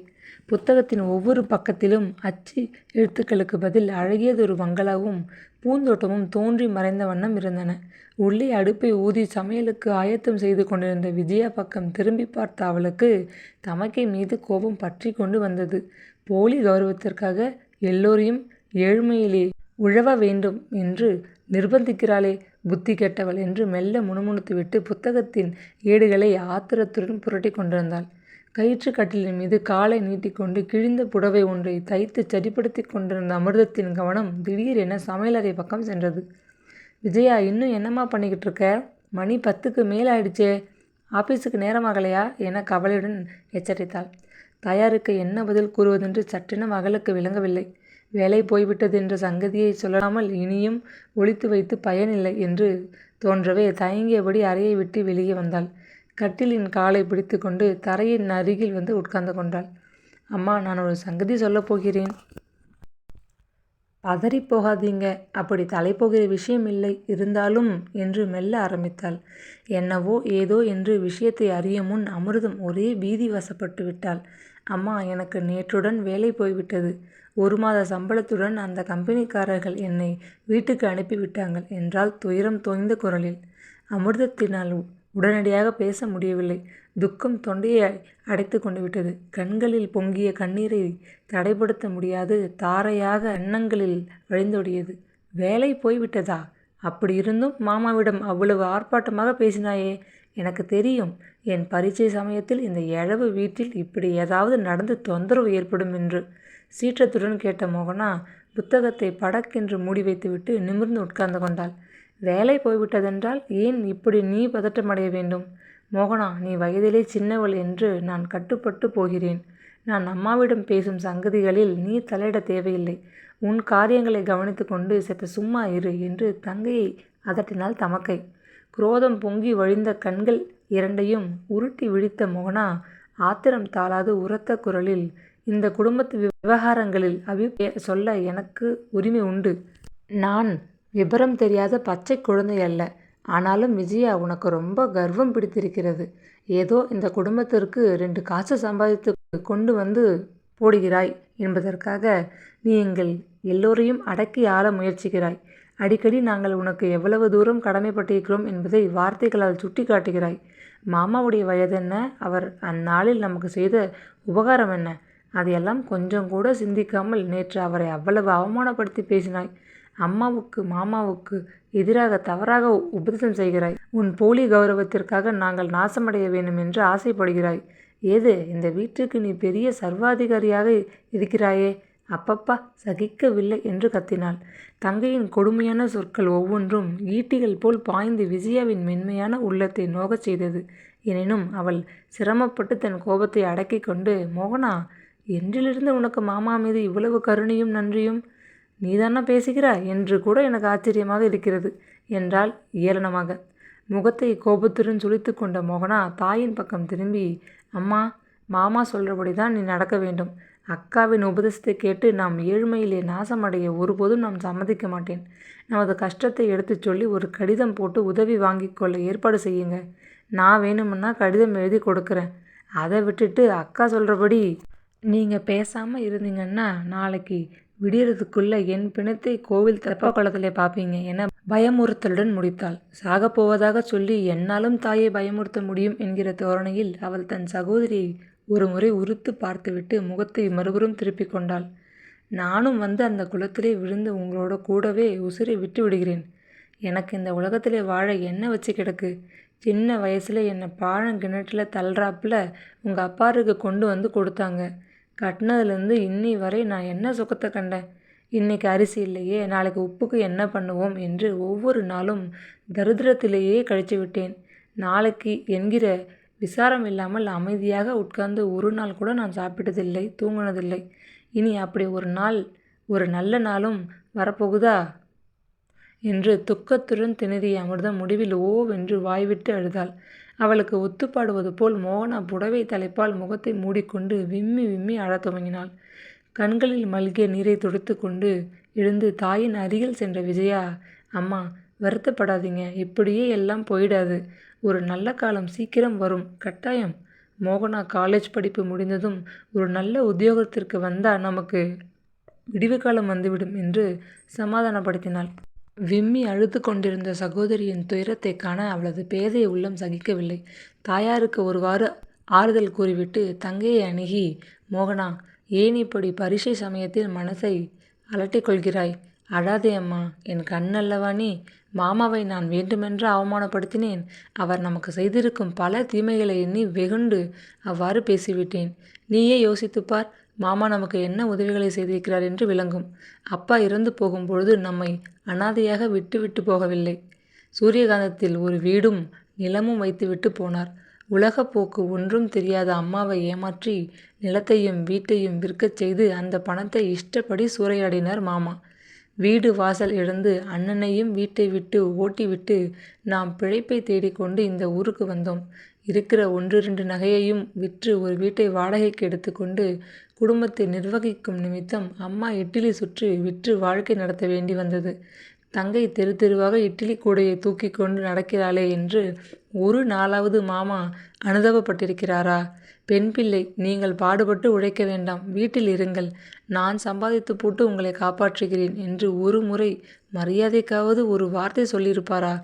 புத்தகத்தின் ஒவ்வொரு பக்கத்திலும் அச்சு எழுத்துக்களுக்கு பதில் அழகியதொரு பங்களாவும் பூந்தோட்டமும் தோன்றி மறைந்த வண்ணம் இருந்தன. உள்ளே அடுப்பை ஊதி சமையலுக்கு ஆயத்தம் செய்து கொண்டிருந்த விஜயா பக்கம் திரும்பி பார்த்த அவளுக்கு தமக்கை மீது கோபம் பற்றி கொண்டு வந்தது. போலி கௌரவத்திற்காக எல்லோரையும் ஏழ்மையிலே உழவ வேண்டும் என்று நிர்பந்திக்கிறாளே, புத்தி கெட்டவள் என்று மெல்ல முணுமுணுத்துவிட்டு புத்தகத்தின் ஏடுகளை ஆத்திரத்துடன் புரட்டி கொண்டிருந்தாள். கயிற்று கட்டிலின் மீது காலை நீட்டிக்கொண்டு கிழிந்த புடவை ஒன்றை தைத்து சரிப்படுத்தி கொண்டிருந்த அமிர்தத்தின் கவனம் திடீரென சமையலறை பக்கம் சென்றது. விஜயா, இன்னும் என்னம்மா பண்ணிக்கிட்டு இருக்க? மணி 10க்கு மேல் ஆயிடுச்சே, ஆஃபீஸுக்கு நேரமாகலையா என கவலையுடன் எச்சரித்தாள். தாயாருக்கு என்ன பதில் கூறுவதென்று சற்றென மகளுக்கு விளங்கவில்லை. வேலை போய்விட்டது என்ற சங்கதியை சொல்லாமல் இனியும் ஒளித்து வைத்து பயனில்லை என்று தோன்றவே தயங்கியபடி அறையை விட்டு வெளியே வந்தாள். கட்டிலின் காலை பிடித்து கொண்டு தரையின் அருகில் வந்து உட்கார்ந்து கொண்டாள். அம்மா, நான் ஒரு சங்கதி சொல்லப் போகிறேன். பதறிப்போகாதீங்க, அப்படி தலைப்போகிற விஷயம் இல்லை, இருந்தாலும் என்று மெல்ல ஆரம்பித்தாள். என்னவோ ஏதோ என்று விஷயத்தை அறியும் முன் அமிர்தம் ஒரே பீதி வசப்பட்டு விட்டாள். அம்மா, எனக்கு நேற்றுடன் வேலை போய்விட்டது. 1 மாத சம்பளத்துடன் அந்த கம்பெனிக்காரர்கள் என்னை வீட்டுக்கு அனுப்பிவிட்டாங்கள் என்றால் துயரம் தோய்ந்த குரலில். அமிர்தத்தினால் உடனடியாக பேச முடியவில்லை. துக்கம் தொண்டையை அடைத்து கொண்டு விட்டது. கண்களில் பொங்கிய கண்ணீரை தடைப்படுத்த முடியாது தாரையாக எண்ணங்களில் வழிந்தோடியது. வேலை போய்விட்டதா? அப்படி இருந்தும் மாமாவிடம் அவ்வளவு ஆர்ப்பாட்டமாக பேசினாயே. எனக்கு தெரியும், என் பரீட்சை சமயத்தில் இந்த எழவு வீட்டில் இப்படி ஏதாவது நடந்து தொந்தரவு ஏற்படும் என்று. சீற்றத்துடன் கேட்ட மோகனா புத்தகத்தை படக்கென்று மூடி வைத்துவிட்டு நிமிர்ந்து உட்கார்ந்து கொண்டாள். வேலை போய்விட்டதென்றால் ஏன் இப்படி நீ பதட்டமடைய வேண்டும்? மோகனா, நீ வயதிலே சின்னவள் என்று நான் கட்டுப்பட்டு போகிறேன். நான் அம்மாவிடம் பேசும் சங்கதிகளில் நீ தலையிட தேவையில்லை. உன் காரியங்களை கவனித்து கொண்டு சற்று சும்மா இரு என்று தங்கையை அதட்டினாள் தமக்கை. குரோதம் பொங்கி வழிந்த கண்கள் 2ஐயும் உருட்டி விழித்த மோகனா ஆத்திரம் தாளாது உரத்த குரலில், இந்த குடும்பத்து விவகாரங்களில் அபிப்பிராயம் சொல்ல எனக்கு உரிமை உண்டு. நான் விபரம் தெரியாத பச்சை குழந்தை அல்ல. ஆனாலும் விஜயா, உனக்கு ரொம்ப கர்வம் பிடித்திருக்கிறது. ஏதோ இந்த குடும்பத்திற்கு 2 காசு சம்பாதித்து கொண்டு வந்து போடுகிறாய் என்பதற்காக நீ எங்கள் எல்லோரையும் அடக்கி ஆள முயற்சிக்கிறாய். அடிக்கடி நாங்கள் உனக்கு எவ்வளவு தூரம் கடமைப்பட்டிருக்கிறோம் என்பதை வார்த்தைகளால் சுட்டி காட்டுகிறாய். மாமாவுடைய வயது என்ன? அவர் அந்நாளில் நமக்கு செய்த உபகாரம் என்ன? அதையெல்லாம் கொஞ்சம் கூட சிந்திக்காமல் நேற்று அவரை அவ்வளவு அவமானப்படுத்தி பேசினாய். அம்மாவுக்கு மாமாவுக்கு எதிராக தவறாக உபதேசம் செய்கிறாய். உன் போலி கௌரவத்திற்காக நாங்கள் நாசமடைய வேண்டும் என்று ஆசைப்படுகிறாய். ஏது இந்த வீட்டுக்கு நீ பெரிய சர்வாதிகாரியாக இருக்கிறாயே. அப்பப்பா சகிக்கவில்லை என்று கத்தினாள். தங்கையின் கொடுமையான சொற்கள் ஒவ்வொன்றும் ஈட்டிகள் போல் பாய்ந்து விஜயாவின் மென்மையான உள்ளத்தை நோகச் செய்தது. எனினும் அவள் சிரமப்பட்டு தன் கோபத்தை அடக்கி கொண்டு, மோகனா, என்றிலிருந்து உனக்கு மாமா மீது இவ்வளவு கருணையும் நன்றியும்? நீதானா பேசுகிறாய் என்று கூட எனக்கு ஆச்சரியமாக இருக்கிறது என்றாள் ஏளனமாக. முகத்தை கோபத்துடன் சுளித்து கொண்ட மோகனா தாயின் பக்கம் திரும்பி, அம்மா, மாமா சொல்கிறபடி தான் நீ நடக்க வேண்டும். அக்காவின் உபதேசத்தை கேட்டு நாம் ஏழ்மையிலே நாசமடைய ஒருபோதும் நான் சம்மதிக்க மாட்டேன். நமது கஷ்டத்தை எடுத்துச் சொல்லி ஒரு கடிதம் போட்டு உதவி வாங்கி கொள்ள ஏற்பாடு செய்யுங்க. நான் வேணுமுன்னா கடிதம் எழுதி கொடுக்குறேன். அதை விட்டுட்டு அக்கா சொல்கிறபடி நீங்கள் பேசாமல் இருந்தீங்கன்னா நாளைக்கு விடியறதுக்குள்ளே என் பிணத்தை கோவில் தெப்பக்குளத்திலே பார்ப்பீங்க என பயமுறுத்தலுடன் முடித்தாள். சாகப்போவதாக சொல்லி என்னாலும் தாயை பயமுறுத்த முடியும் என்கிற தோரணையில் அவள் தன் சகோதரியை ஒரு முறை உறுத்து பார்த்துவிட்டு முகத்தை மறுபுறம் திருப்பி கொண்டாள். நானும் வந்து அந்த குளத்திலே விழுந்து உங்களோட கூடவே உசிரை விட்டு விடுகிறேன். எனக்கு இந்த உலகத்திலே வாழ என்ன வச்சு கிடக்கு? சின்ன வயசில் என்னை பாழங்கிணற்றில் தள்ளுறாப்புல உங்கள் அப்பாருக்கு கொண்டு வந்து கொடுத்தாங்க. கட்டினதுலேருந்து இன்னி வரை நான் என்ன சுகத்தை கண்டேன்? இன்றைக்கி அரிசி இல்லையே, நாளைக்கு உப்புக்கு என்ன பண்ணுவோம் என்று ஒவ்வொரு நாளும் தரித்திரத்திலேயே கழித்து விட்டேன். நாளைக்கு என்கிற விசாரம் இல்லாமல் அமைதியாக உட்கார்ந்து ஒரு நாள் கூட நான் சாப்பிட்டதில்லை, தூங்கினதில்லை. இனி அப்படி ஒரு நல்ல நாளும் வரப்போகுதா என்று துக்கத்துடன் திணறிய அமிர்தம் முடிவில் ஓவென்று வாய்விட்டு அழுதாள். அவளுக்கு ஒத்துப்பாடுவது போல் மோகனா புடவை தலைப்பால் முகத்தை மூடிக்கொண்டு விம்மி விம்மி அழத் துவங்கினாள். கண்களில் மல்கிய நீரை துடைத்து கொண்டு எழுந்து தாயின் அருகில் சென்ற விஜயா, அம்மா, வருத்தப்படாதீங்க. இப்படியே எல்லாம் போயிடாது. ஒரு நல்ல காலம் சீக்கிரம் வரும், கட்டாயம். மோகனா காலேஜ் படிப்பு முடிந்ததும் ஒரு நல்ல உத்தியோகத்திற்கு வந்தால் நமக்கு விடிவு காலம் வந்துவிடும் என்று சமாதானப்படுத்தினாள். விம்மி அழுது கொண்டிருந்த சகோதரியின் துயரத்தை காண அவளது பேதை உள்ளம் சகிக்கவில்லை. தாயாருக்கு ஒருவாறு ஆறுதல் கூறிவிட்டு தங்கையை அணுகி, மோகனா, ஏன் இப்படி பரீட்சை சமயத்தில் மனசை அலட்டிக் கொள்கிறாய்? அழாதே அம்மா, என் கண்ணல்லவா நீ? மாமாவை நான் வேண்டுமென்று அவமானப்படுத்தினேன். அவர் நமக்கு செய்திருக்கும் பல தீமைகளை எண்ணி வெகுண்டு அவ்வாறு பேசிவிட்டேன். நீயே யோசித்துப்பார், மாமா நமக்கு என்ன உதவிகளை செய்திருக்கிறார் என்று விளங்கும். அப்பா இறந்து போகும்பொழுது நம்மை அனாதையாக விட்டு போகவில்லை. சூரியகாந்தத்தில் ஒரு வீடும் நிலமும் வைத்துவிட்டு போனார். உலகப்போக்கு ஒன்றும் தெரியாத அம்மாவை ஏமாற்றி நிலத்தையும் வீட்டையும் விற்கச் செய்து அந்த பணத்தை இஷ்டப்படி சூறையாடினார் மாமா. வீடு வாசல் இழந்து அண்ணனையும் வீட்டை விட்டு ஓட்டிவிட்டு நாம் பிழைப்பை தேடிக்கொண்டு இந்த ஊருக்கு வந்தோம். இருக்கிற 1-2 நகையையும் விற்று ஒரு வீட்டை வாடகைக்கு எடுத்துக்கொண்டு குடும்பத்தை நிர்வகிக்கும் நிமித்தம் அம்மா இட்லி சுற்றி விற்று வாழ்க்கை நடத்த வேண்டி வந்தது. தங்கை தெரு தெருவாக இட்லி கூடையை தூக்கி கொண்டு நடக்கிறாளே என்று ஒரு நாளாவது மாமா அனுதாபப்பட்டிருக்கிறாரா? பெண் பிள்ளை, நீங்கள் பாடுபட்டு உழைக்க வேண்டாம், வீட்டில் இருங்கள், நான் சம்பாதித்து போட்டு உங்களை காப்பாற்றுகிறேன் என்று ஒரு முறை மரியாதைக்காவது ஒரு வார்த்தை சொல்லியிருப்பாரா?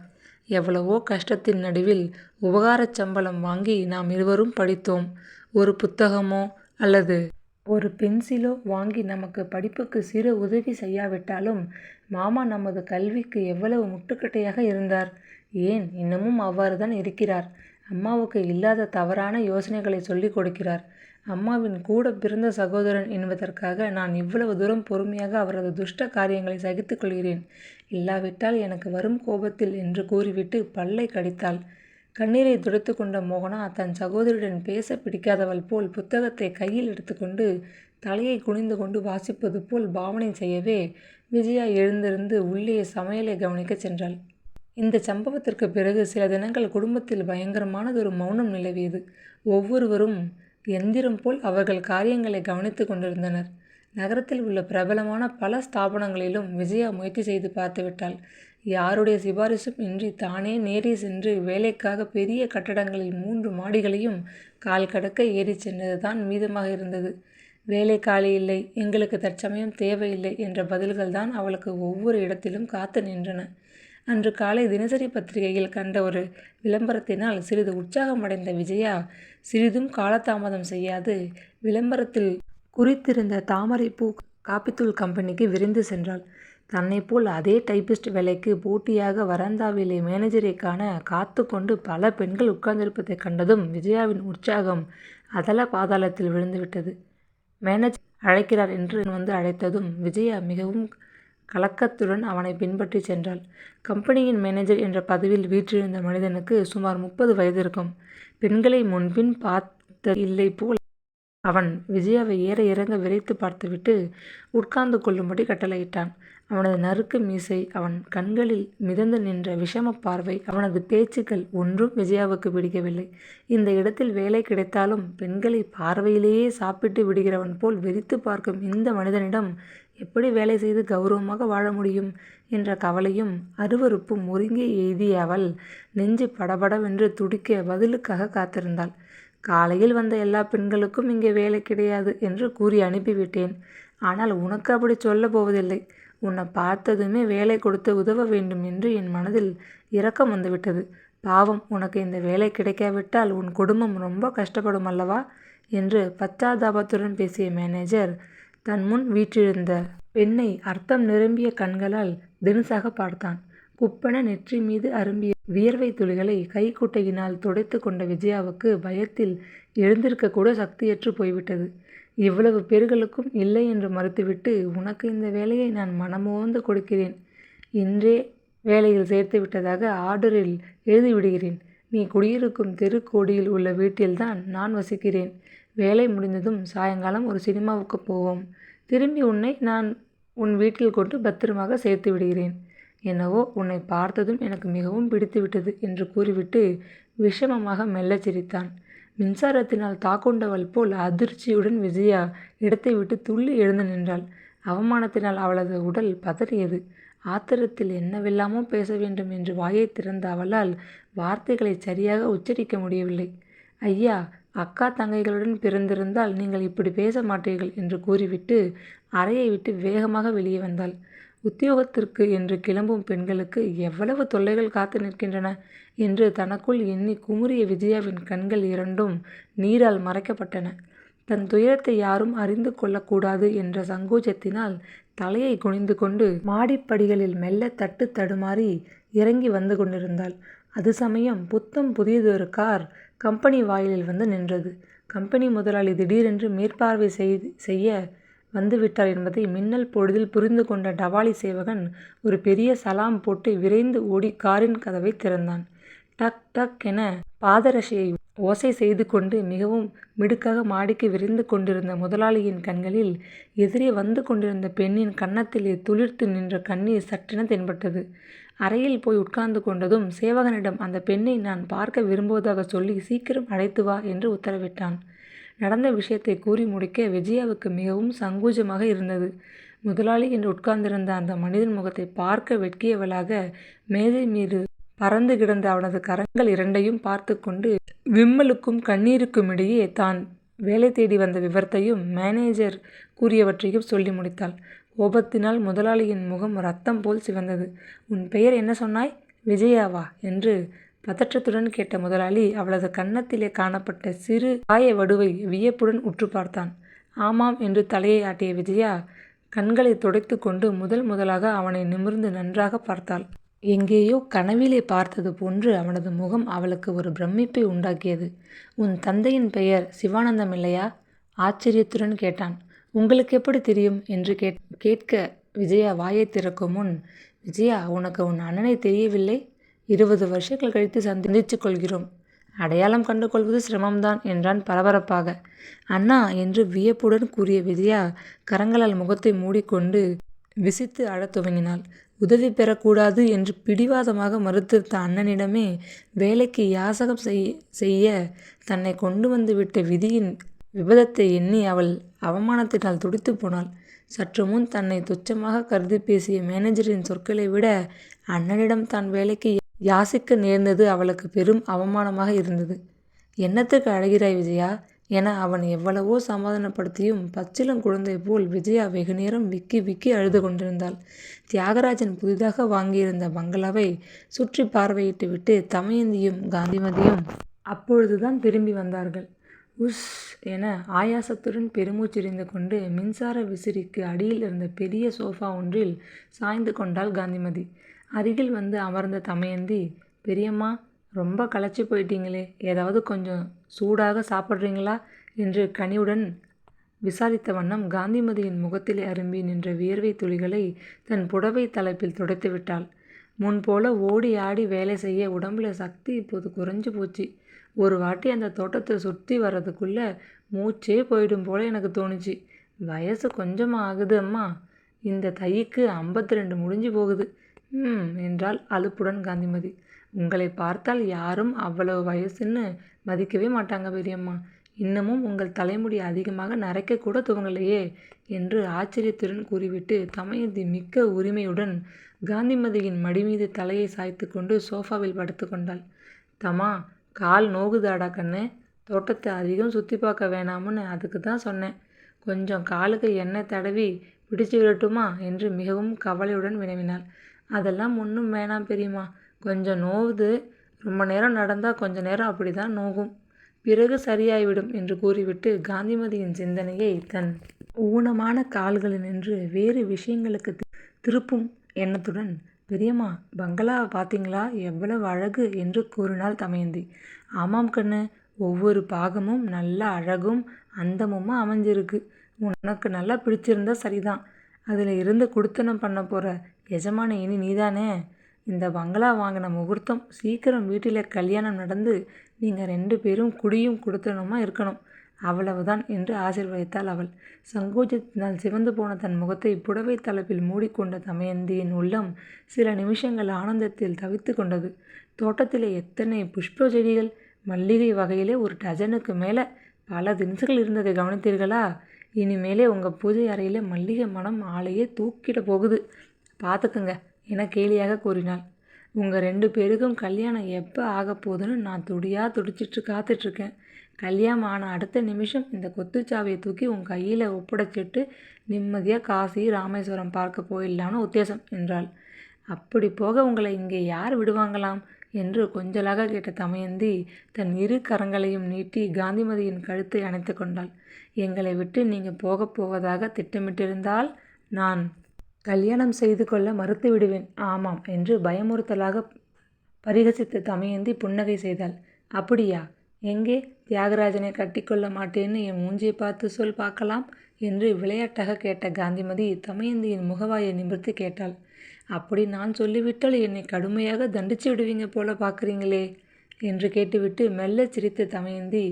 எவ்வளவோ கஷ்டத்தின் நடுவில் உபகாரச் சம்பளம் வாங்கி நாம் இருவரும் படித்தோம். ஒரு புத்தகமோ அல்லது ஒரு பென்சிலோ வாங்கி நமக்கு படிப்புக்கு சிறு உதவி செய்யாவிட்டாலும் மாமா நமது கல்விக்கு எவ்வளவு முட்டுக்கட்டையாக இருந்தார். ஏன் இன்னமும் அவ்வாறு தான் இருக்கிறார். அம்மாவுக்கு இல்லாத தவறான யோசனைகளை சொல்லிக் கொடுக்கிறார். அம்மாவின் கூட பிறந்த சகோதரன் என்பதற்காக நான் இவ்வளவு தூரம் பொறுமையாக அவரது துஷ்ட காரியங்களை சகித்து கொள்கிறேன். இல்லாவிட்டால் எனக்கு வரும் கோபத்தில் என்று கூறிவிட்டு பல்லை கடித்தாள். கண்ணீரை துடைத்து கொண்ட மோகனா தன் சகோதரியுடன் பேச பிடிக்காதவள் போல் புத்தகத்தை கையில் எடுத்துக்கொண்டு தலையை குனிந்து கொண்டு வாசிப்பது போல் பாவனை செய்யவே விஜயா எழுந்திருந்து உள்ளே சமையலை கவனிக்கச் சென்றாள். இந்த சம்பவத்திற்கு பிறகு சில தினங்கள் குடும்பத்தில் பயங்கரமானதொரு மௌனம் நிலவியது. ஒவ்வொருவரும் எந்திரம் போல் அவர்கள் காரியங்களை கவனித்து கொண்டிருந்தனர். நகரத்தில் உள்ள பிரபலமான பல ஸ்தாபனங்களிலும் விஜயா முயற்சி செய்து பார்த்துவிட்டாள். யாருடைய சிபாரிசும் இன்றி தானே நேரே சென்று வேலைக்காக பெரிய கட்டடங்களில் 3 மாடிகளையும் கால் கடக்க ஏறி சென்றதுதான் மீதமாக இருந்தது. வேலை காலி இல்லை, எங்களுக்கு தற்சமயம் தேவையில்லை என்ற பதில்கள் தான் அவளுக்கு ஒவ்வொரு இடத்திலும் காத்து நின்றன. அன்று காலை தினசரி பத்திரிகையில் கண்ட ஒரு விளம்பரத்தினால் சிறிது உற்சாகமடைந்த விஜயா சிறிதும் காலதாமதம் செய்யாது விளம்பரத்தில் குறித்திருந்த தாமரைப்பூ காப்பித்தூள் கம்பெனிக்கு விரைந்து சென்றாள். தன்னைப்போல் அதே டைப்பிஸ்ட் வேலைக்கு போட்டியாக வராந்தாவிலே மேனேஜரை காண காத்து கொண்டு பல பெண்கள் உட்கார்ந்திருப்பதைக் கண்டதும் விஜயாவின் உற்சாகம் அதல பாதாளத்தில் விழுந்துவிட்டது. மேனேஜர் அழைக்கிறார் என்று வந்து அழைத்ததும் விஜயா மிகவும் கலக்கத்துடன் அவனை பின்பற்றி சென்றாள். கம்பெனியின் மேனேஜர் என்ற பதவியில் வீற்றிருந்த மனிதனுக்கு சுமார் 30 வயது இருக்கும். பெண்களை முன்பின் பார்த்த இல்லை போல் அவன் விஜயாவை ஏற இறங்க விரைத்து பார்த்துவிட்டு உட்கார்ந்து கொள்ளும்படி கட்டளையிட்டான். அவனது நறுக்கு மீசை, அவன் கண்களில் மிதந்து நின்ற விஷம பார்வை, அவனது பேச்சுக்கள் ஒன்றும் விஜயாவுக்கு பிடிக்கவில்லை. இந்த இடத்தில் வேலை கிடைத்தாலும் பெண்களை பார்வையிலேயே சாப்பிட்டு விடுகிறவன் போல் வெறித்து பார்க்கும் இந்த மனிதனிடம் எப்படி வேலை செய்து கௌரவமாக வாழ முடியும் என்ற கவலையும் அருவருப்பும் ஒருங்கே எய்திய அவள் நெஞ்சு படபடவென்று துடிக்க பதிலுக்காக காத்திருந்தாள். காலையில் வந்த எல்லா பெண்களுக்கும் இங்கே வேலை கிடையாது என்று கூறி அனுப்பிவிட்டேன். ஆனால் உனக்கு அப்படி சொல்ல போவதில்லை. உன்னை பார்த்ததுமே வேலை கொடுத்து உதவ வேண்டும் என்று என் மனதில் இரக்கம் வந்துவிட்டது. பாவம், உனக்கு இந்த வேலை கிடைக்காவிட்டால் உன் குடும்பம் ரொம்ப கஷ்டப்படும் அல்லவா என்று பச்சாதாபத்துடன் பேசிய மேனேஜர் தன் முன் வீற்றிருந்த பெண்ணை அர்த்தம் நிரம்பிய கண்களால் தினுசாக பார்த்தான். குப்பென நெற்றி மீது அரும்பிய வியர்வை துளிகளை கைக்குட்டையினால் துடைத்து கொண்ட விஜயாவுக்கு பயத்தில் எழுந்திருக்கக்கூட சக்தியற்று போய்விட்டது. இவ்வளவு பேர்களுக்கும் இல்லை என்று மறுத்துவிட்டு, உனக்கு இந்த வேலையை நான் மனமோந்து கொடுக்கிறேன், இன்றே வேலையில் சேர்த்து விட்டதாக ஆர்டரில் எழுதிவிடுகிறேன். நீ குடியிருக்கும் தெருக்கோடியில் உள்ள வீட்டில்தான் நான் வசிக்கிறேன். வேலை முடிந்ததும் சாயங்காலம் ஒரு சினிமாவுக்கு போவோம். திரும்பி உன்னை நான் உன் வீட்டில் கொண்டு பத்திரமாக சேர்த்து விடுகிறேன். என்னவோ உன்னை பார்த்ததும் எனக்கு மிகவும் பிடித்துவிட்டது என்று கூறிவிட்டு விஷமமாக மெல்லச் சிரித்தான். மின்சாரத்தினால் தாக்குண்டவள் போல் அதிர்ச்சியுடன் விஜயா இடத்தை விட்டு துள்ளி எழுந்து நின்றாள். அவமானத்தினால் அவளது உடல் பதறியது. ஆத்திரத்தில் என்னவெல்லாமோ பேச வேண்டும் என்று வாயை திறந்த அவளால் வார்த்தைகளை சரியாக உச்சரிக்க முடியவில்லை. ஐயா, அக்கா தங்கைகளுடன் பிறந்திருந்தால் நீங்கள் இப்படி பேச மாட்டீர்கள் என்று கூறிவிட்டு அறையை விட்டு வேகமாக வெளியே வந்தாள். உத்தியோகத்திற்கு என்று கிளம்பும் பெண்களுக்கு எவ்வளவு தொல்லைகள் காத்து நிற்கின்றன என்று தனக்குள் எண்ணி குமுறிய விஜயாவின் கண்கள் இரண்டும் நீரால் மறைக்கப்பட்டன. தன் துயரத்தை யாரும் அறிந்து கொள்ளக்கூடாது என்ற சங்கோஜத்தினால் தலையை குனிந்து கொண்டு மாடிப்படிகளில் மெல்ல தட்டு தடுமாறி இறங்கி வந்து கொண்டிருந்தாள். அது சமயம் புத்தம் புதியதொரு கார் கம்பெனி வாயிலில் வந்து நின்றது. கம்பெனி முதலாளி திடீரென்று மேற்பார்வை செய்ய வந்துவிட்டார் என்பதை மின்னல் பொழுதில் புரிந்து கொண்ட டவாலி சேவகன் ஒரு பெரிய சலாம் போட்டு விரைந்து ஓடி காரின் கதவை திறந்தான். டக் டக் என பாதரசையை ஓசை செய்து கொண்டு மிகவும் மிடுக்காக மாடிக்கு விரைந்து கொண்டிருந்த முதலாளியின் கண்களில் எதிரே வந்து கொண்டிருந்த பெண்ணின் கன்னத்திலே துளிர்த்து நின்ற கண்ணீர் சற்றென தென்பட்டது. அறையில் போய் உட்கார்ந்து கொண்டதும் சேவகனிடம் அந்த பெண்ணை நான் பார்க்க விரும்புவதாக சொல்லி சீக்கிரம் அழைத்து வா என்று உத்தரவிட்டான். நடந்த விஷயத்தை கூறி முடிக்க விஜயாவுக்கு மிகவும் சங்கோஜமாக இருந்தது. முதலாளி என்று உட்கார்ந்திருந்த அந்த மனிதன் முகத்தை பார்க்க வெட்கியவளாக மேஜை மீது பறந்து கிடந்த அவனது கரங்கள் இரண்டையும் பார்த்து கொண்டு விம்மலுக்கும் கண்ணீருக்கும் இடையே தான் வேலை தேடி வந்த விவரத்தையும் மேனேஜர் கூறியவற்றையும் சொல்லி முடித்தாள். கோபத்தினால் முதலாளியின் முகம் ரத்தம் போல் சிவந்தது. உன் பெயர் என்ன சொன்னாய்? விஜயாவா என்று பதற்றத்துடன் கேட்ட முதலாளி அவளது கன்னத்திலே காணப்பட்ட சிறு காய வடுவை வியப்புடன் உற்று பார்த்தான். ஆமாம் என்று தலையை ஆட்டிய விஜயா கண்களை துடைத்து கொண்டு முதலாக அவனை நிமிர்ந்து நன்றாக பார்த்தாள். எங்கேயோ கனவிலே பார்த்தது போன்று அவனது முகம் அவளுக்கு ஒரு பிரமிப்பை உண்டாக்கியது. உன் தந்தையின் பெயர் சிவானந்தம் இல்லையா? ஆச்சரியத்துடன் கேட்டான். உங்களுக்கு எப்படி தெரியும் என்று கேட்க விஜயா வாயை திறக்கும் முன், விஜயா, உனக்கு உன் அண்ணனை தெரியவில்லை? 20 வருஷங்கள் கழித்து சந்திச்சு கொள்கிறோம். அடையாளம் கண்டு கொள்வது சிரமம்தான் என்றான் பரபரப்பாக. அண்ணா என்று வியப்புடன் கூறிய விஜயா கரங்களால் முகத்தை மூடிக்கொண்டு விசித்து அழத் துவங்கினாள். உதவி பெறக்கூடாது என்று பிடிவாதமாக மறுத்திருந்த அண்ணனிடமே வேலைக்கு யாசகம் செய்ய தன்னை கொண்டு வந்து விட்ட விதியின் விபதத்தை எண்ணி அவள் அவமானத்தினால் துடித்து போனாள். சற்று முன் தன்னை துச்சமாக கருதி பேசிய மேனேஜரின் சொற்களை விட அண்ணனிடம் தான் வேலைக்கு யாசிக்க நேர்ந்தது அவளுக்கு பெரும் அவமானமாக இருந்தது. என்னத்துக்கு அழகிறாய் விஜயா என அவன் எவ்வளவோ சமாதானப்படுத்தியும் பச்சிளம் குழந்தை போல் விஜயா வெகு நேரம் விக்கி விக்கி அழுது கொண்டிருந்தாள். தியாகராஜன் புதிதாக வாங்கியிருந்த பங்களாவை சுற்றி பார்வையிட்டு விட்டு தமயந்தியும் காந்திமதியும் அப்பொழுதுதான் திரும்பி வந்தார்கள். உஸ் என ஆயாசத்துடன் பெருமூச்செறிந்து கொண்டு மின்சார விசிறிக்கு அடியில் இருந்த பெரிய சோஃபா ஒன்றில் சாய்ந்து கொண்டாள் காந்திமதி. அருகில் வந்து அமர்ந்த தமயந்தி, பெரியம்மா, ரொம்ப களைச்சி போயிட்டீங்களே, ஏதாவது கொஞ்சம் சூடாக சாப்பிட்றீங்களா என்று கனிவுடன் விசாரித்த வண்ணம் காந்திமதியின் முகத்திலே அரும்பி நின்ற வியர்வை துளிகளை தன் புடவை தலைப்பில் துடைத்து விட்டாள். முன்போல ஓடி ஆடி வேலை செய்ய உடம்புல சக்தி இப்போது குறைஞ்சு போச்சு. ஒரு வாட்டி அந்த தோட்டத்தை சுற்றி வர்றதுக்குள்ள மூச்சே போயிடும் போல எனக்கு தோணுச்சு. வயசு கொஞ்சமாக ஆகுது அம்மா. இந்த தைக்கு 52 முடிஞ்சு போகுது. என்றாள் அலுப்புடன் காந்திமதி. உங்களை பார்த்தால் யாரும் அவ்வளவு வயசுன்னு மதிக்கவே மாட்டாங்க பெரியம்மா. இன்னமும் உங்கள் தலைமுடி அதிகமாக நரைக்கக்கூட துவங்கலையே என்று ஆச்சரியத்துடன் கூறிவிட்டு தமயந்தி மிக்க உரிமையுடன் காந்திமதியின் மடி மீது தலையை சாய்த்து கொண்டு சோஃபாவில் படுத்து கொண்டாள். தம்மா, கால் நோகுதாடா கண்ணு? தோட்டத்தை அதிகம் சுற்றி பார்க்க வேணாமுன்னு அதுக்கு தான் சொன்னேன். கொஞ்சம் காலுக்கு எண்ணெய் தடவி பிடிச்சு விடட்டுமா என்று மிகவும் கவலையுடன் வினவினாள். அதெல்லாம் ஒன்றும் வேணாம் பெரியம்மா. கொஞ்சம் நோவுது. ரொம்ப நேரம் நடந்தால் கொஞ்ச நேரம் அப்படி தான் நோகும். பிறகு சரியாய்விடும் என்று கூறிவிட்டு காந்திமதியின் சிந்தனையை தன் ஊனமான கால்களினின்று வேறு விஷயங்களுக்கு திருப்பும் எண்ணத்துடன், பெரியம்மா, பங்களாவை பார்த்தீங்களா? எவ்வளவு அழகு என்று கூறினாள் தமயந்தி. ஆமாம் கண்ணு, ஒவ்வொரு பாகமும் நல்ல அழகும் அந்தமுமா அமைஞ்சிருக்கு. உனக்கு நல்லா பிடிச்சிருந்தா சரிதான். அதில் இருந்து குடுத்தனம் பண்ண போகிற எஜமானி இனி நீதானே. இந்த பங்களா வாங்கின முகூர்த்தம் சீக்கிரம் வீட்டில் கல்யாணம் நடந்து நீங்கள் 2 பேரும் குடியும் குடுத்தனமாக இருக்கணும். அவ்வளவுதான் என்று ஆசீர்வதித்தாள் அவள். சங்கோஜத்தினால் சிவந்து போன தன் முகத்தை புடவை தலைப்பில் மூடிக்கொண்ட தமயந்தியின் உள்ளம் சில நிமிஷங்கள் ஆனந்தத்தில் தவித்து கொண்டது. தோட்டத்திலே எத்தனை புஷ்ப செடிகள்! மல்லிகை வகையிலே ஒரு டஜனுக்கு மேலே பல தினசுகள் இருந்ததை கவனித்தீர்களா? இனிமேலே உங்கள் பூஜை அறையில் மல்லிகை மனம் ஆளையே தூக்கிட போகுது. பார்த்துக்குங்க என கேலியாக கூறினாள். உங்கள் 2 பேருக்கும் கல்யாணம் எப்போ ஆக போகுதுன்னு நான் துடிச்சிட்டு காத்துட்ருக்கேன். கல்யாணம் ஆன அடுத்த நிமிஷம் இந்த கொத்துச்சாவியை தூக்கி உன் கையில் ஒப்படைச்சிட்டு நிம்மதியாக காசி ராமேஸ்வரம் பார்க்க போயிடலான்னு உத்தேசம் என்றாள். அப்படி போக உங்களை இங்கே யார் விடுவாங்களாம் என்று கொஞ்சலாக கேட்ட தமயந்தி தன் 2 கரங்களையும் நீட்டி காந்திமதியின் கழுத்தை அணைத்து கொண்டாள். எங்களை விட்டு நீங்கள் போவதாக திட்டமிட்டிருந்தால் நான் கல்யாணம் செய்து கொள்ள மறுத்து விடுவேன். ஆமாம் என்று பயமுறுத்தலாக பரிகசித்த தமயந்தி புன்னகை செய்தாள். அப்படியா? எங்கே? தியாகராஜனை கட்டிக்கொள்ள மாட்டேன்னு என் மூஞ்சியை பார்த்து சொல் பார்க்கலாம் என்று விளையாட்டாக கேட்ட காந்திமதி தமயந்தியின் முகவாயை நிமிர்த்தி கேட்டாள். அப்படி நான் சொல்லிவிட்டால் என்னை கடுமையாக தண்டிச்சு விடுவீங்க போல பார்க்குறீங்களே என்று கேட்டுவிட்டு மெல்ல சிரித்த தமயந்தி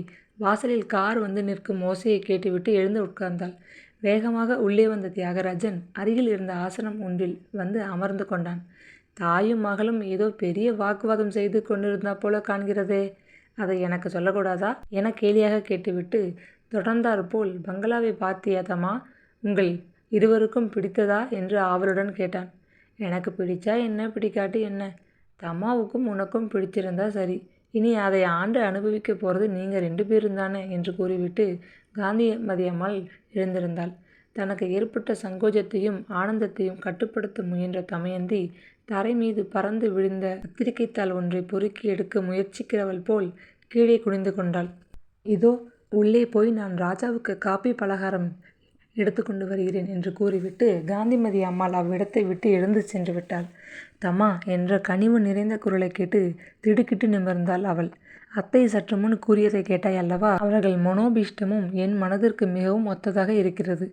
வாசலில் கார் வந்து நிற்கும் ஓசையை கேட்டுவிட்டு எழுந்து உட்கார்ந்தாள். வேகமாக உள்ளே வந்த தியாகராஜன் அருகில் இருந்த ஆசனம் ஒன்றில் வந்து அமர்ந்து கொண்டான். தாயும் மகளும் ஏதோ பெரிய வாக்குவாதம் செய்து கொண்டிருந்தா போல காண்கிறதே, அதை எனக்கு சொல்லக்கூடாதா என கேலியாக கேட்டுவிட்டு தொடர்ந்தார் போல், பங்களாவை பார்த்தியாதம்மா? உங்கள் இருவருக்கும் பிடித்ததா என்று ஆவலுடன் கேட்டான். எனக்கு பிடிச்சா என்ன, பிடிக்காட்டி என்ன? தம்மாவுக்கும் உனக்கும் பிடிச்சிருந்தா சரி. இனி அதை ஆண்டு அனுபவிக்க போகிறது நீங்கள் 2 பேரும் தானே என்று கூறிவிட்டு காந்திமதி அம்மாள் எழுந்திருந்தாள். தனக்கு ஏற்பட்ட சங்கோஜத்தையும் ஆனந்தத்தையும் கட்டுப்படுத்த முயன்ற தமயந்தி தரை மீது பறந்து விழுந்த பத்திரிகைத்தாள் ஒன்றை பொறுக்கி எடுக்க முயற்சிக்கிறவள் போல் கீழே குனிந்து கொண்டாள். இதோ உள்ளே போய் நான் ராஜாவுக்கு காப்பி பலகாரம் எடுத்துக்கொண்டு வருகிறேன் என்று கூறிவிட்டு காந்திமதி அம்மாள் அவ்விடத்தை விட்டு எழுந்து சென்று விட்டாள். தம்மா என்ற கனிவு நிறைந்த குரலை கேட்டு திடுக்கிட்டு நிமிர்ந்தாள் அவள். அத்தை சற்று முன் கூறியதை கேட்டாய் அல்லவா? அவர்கள் மனோபீஷ்டமும் என் மனதிற்கு மிகவும் ஒத்ததாக இருக்கிறது.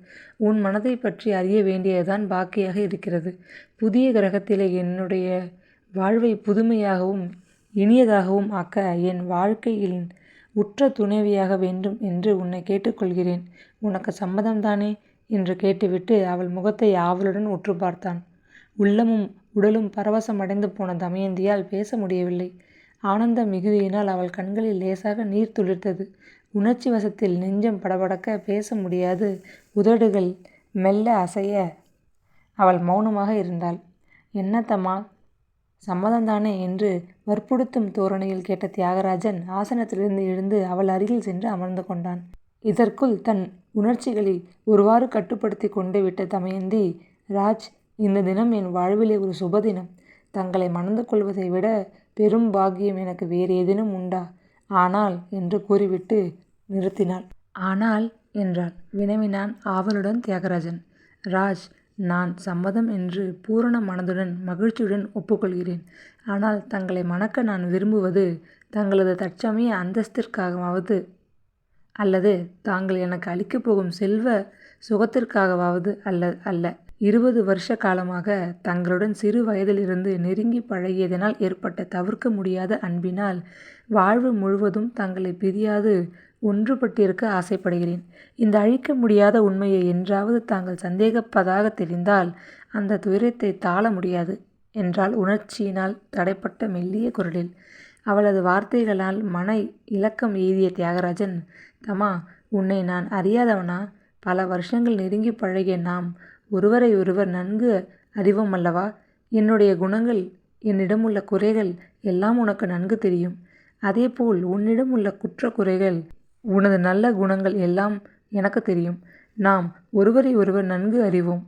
உன் மனதை பற்றி அறிய வேண்டியதுதான் பாக்கியாக இருக்கிறது. புதிய கிரகத்திலே என்னுடைய வாழ்வை புதுமையாகவும் இனியதாகவும் ஆக்க என் வாழ்க்கையில் உற்ற துணைவியாக வேண்டும் என்று உன்னை கேட்டுக்கொள்கிறேன். உனக்கு சம்மதம்தானே என்று கேட்டுவிட்டு அவள் முகத்தை ஆவலுடன் உற்று பார்த்தான். உள்ளமும் உடலும் பரவசமடைந்து போன தமயந்தியால் பேச முடியவில்லை. ஆனந்த மிகுதியினால் அவள் கண்களில் லேசாக நீர் துளிர்த்தது. உணர்ச்சி வசத்தில் நெஞ்சம் படபடக்க பேச முடியாது. உதடுகள் மெல்ல அசைய அவள் மௌனமாக இருந்தாள். என்னத்தம்மா, சம்மதம்தானே என்று வற்புறுத்தும் தோரணையில் கேட்ட தியாகராஜன் ஆசனத்திலிருந்து எழுந்து அவள் அருகில் சென்று அமர்ந்து கொண்டான். இதற்குள் தன் உணர்ச்சிகளை ஒருவாறு கட்டுப்படுத்தி கொண்டு விட்ட தமயந்தி, ராஜ், இந்த தினம் என் வாழ்விலே ஒரு சுபதினம். தங்களை மணந்து கொள்வதை விட பெரும் பாக்கியம் எனக்கு வேறு ஏதேனும் உண்டா? ஆனால் என்று கூறிவிட்டு நிறுத்தினாள். ஆனால் என்றாள். வினவினான் ஆவலுடன் தியாகராஜன். ராஜ், நான் சம்மதம் என்று பூரண மனதுடன் மகிழ்ச்சியுடன் ஒப்புக்கொள்கிறேன். ஆனால் தங்களை மணக்க நான் விரும்புவது தங்களது தற்சமய அந்தஸ்திற்காகவாவது அல்லது தாங்கள் எனக்கு அளிக்கப் போகும் செல்வ சுகத்திற்காகவாவது அல்ல. 20 வருஷ காலமாக தங்களுடன் சிறு வயதிலிருந்து நெருங்கி பழகியதனால் ஏற்பட்ட தவிர்க்க முடியாத அன்பினால் வாழ்வு முழுவதும் தங்களை பிரியாது ஒன்றுபட்டிருக்க ஆசைப்படுகிறேன். இந்த அழிக்க முடியாத உண்மையை என்றாவது தாங்கள் சந்தேகப்பதாக தெரிந்தால் அந்த துயரத்தை தாழ முடியாது என்றால் உணர்ச்சியினால் தடைப்பட்ட மெல்லிய குரலில். அவளது வார்த்தைகளால் மன இலக்கம் எய்திய தியாகராஜன், தமா, உன்னை நான் அறியாதவனா? பல வருஷங்கள் நெருங்கி பழகிய நாம் ஒருவரை ஒருவர் நன்கு அறிவோம் அல்லவா? என்னுடைய குணங்கள், என்னிடமுள்ள குறைகள் எல்லாம் உனக்கு நன்கு தெரியும். அதேபோல் உன்னிடம் உள்ள குற்ற குறைகள், உனது நல்ல குணங்கள் எல்லாம் எனக்கு தெரியும். நாம் ஒருவரை ஒருவர் நன்கு அறிவோம்.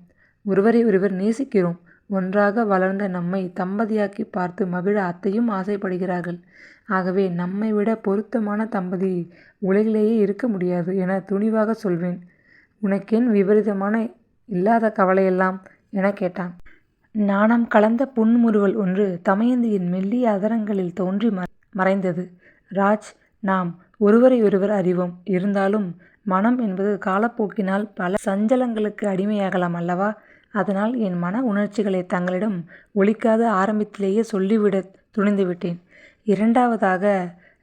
ஒருவரை ஒருவர் நேசிக்கிறோம். ஒன்றாக வளர்ந்த நம்மை தம்பதியாக்கி பார்த்து மகிழ அத்தையும் ஆசைப்படுகிறார்கள். ஆகவே நம்மை விட பொருத்தமான தம்பதி உலகிலேயே இருக்க முடியாது என துணிவாக சொல்வேன். உனக்கேன் விபரீதமான இல்லாத கவலையெல்லாம் என கேட்டான். நாணம் கலந்த புன்முறுவல் ஒன்று தமயந்தியின் மெல்லிய அதரங்களில் தோன்றி மறைந்தது. ராஜ், நாம் ஒருவரை ஒருவர் அறிவோம். இருந்தாலும் மனம் என்பது காலப்போக்கினால் பல சஞ்சலங்களுக்கு அடிமையாகலாம் அல்லவா? அதனால் என் மன உணர்ச்சிகளை தங்களிடம் ஒலிக்காத ஆரம்பத்திலேயே சொல்லிவிட துணிந்துவிட்டேன். இரண்டாவதாக,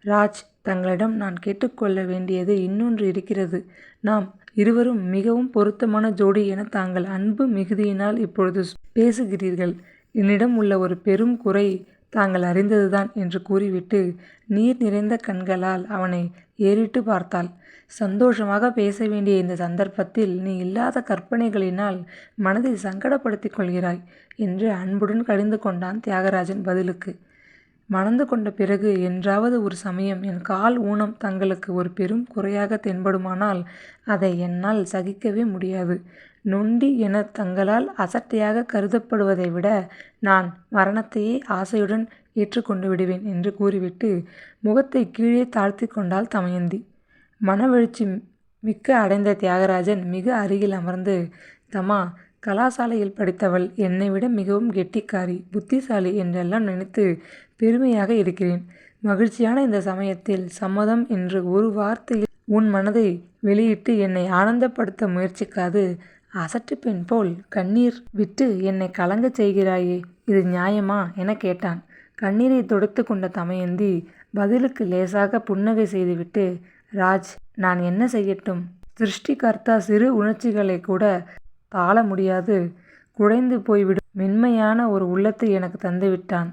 ராஜ், தங்களிடம் நான் கேட்டுக்கொள்ள வேண்டியது இன்னொன்று இருக்கிறது. நாம் இருவரும் மிகவும் பொருத்தமான ஜோடி என தாங்கள் அன்பு மிகுதியினால் இப்பொழுது பேசுகிறீர்கள். என்னிடம் உள்ள ஒரு பெரும் குறை தாங்கள் அறிந்ததுதான் என்று கூறிவிட்டு நீர் நிறைந்த கண்களால் அவனை ஏறிட்டு பார்த்தாள். சந்தோஷமாக பேச வேண்டிய இந்த சந்தர்ப்பத்தில் நீ இல்லாத கற்பனைகளினால் மனதை சங்கடப்படுத்திக் கொள்கிறாய் என்று அன்புடன் கடிந்து கொண்டான் தியாகராஜன் பதிலுக்கு. மணந்து கொண்ட பிறகு என்றாவது ஒரு சமயம் என் கால் ஊனம் தங்களுக்கு ஒரு பெரும் குறையாக தென்படுமானால் அதை என்னால் சகிக்கவே முடியாது. நொண்டி என தங்களால் அசட்டையாக கருதப்படுவதை விட நான் மரணத்தையே ஆசையுடன் ஏற்றுக்கொண்டு விடுவேன் என்று கூறிவிட்டு முகத்தை கீழே தாழ்த்தி கொண்டாள் தமயந்தி. மனவெழுச்சி மிக்க அடைந்த தியாகராஜன் மிக அருகில் அமர்ந்து, தமா, கலாசாலையில் படித்தவள், என்னை விட மிகவும் கெட்டிக்காரி, புத்திசாலி என்றெல்லாம் நினைத்து பெருமையாக இருக்கிறேன். மகிழ்ச்சியான இந்த சமயத்தில் சம்மதம் என்று ஒரு வார்த்தையில் உன் மனதை வெளியிட்டு என்னை ஆனந்தப்படுத்த முயற்சிக்காது அசட்டு பெண் போல் கண்ணீர் விட்டு என்னை கலங்கச் செய்கிறாயே, இது நியாயமா என கேட்டான். கண்ணீரை துடைத்து கொண்ட தமயந்தி பதிலுக்கு லேசாக புன்னகை செய்துவிட்டு, ராஜ், நான் என்ன செய்யட்டும்? சிருஷ்டிகர்த்தா சிறு உணர்ச்சிகளை கூட தாழ முடியாது குழைந்து போய்விடும் மென்மையான ஒரு உள்ளத்தை எனக்கு தந்துவிட்டான்.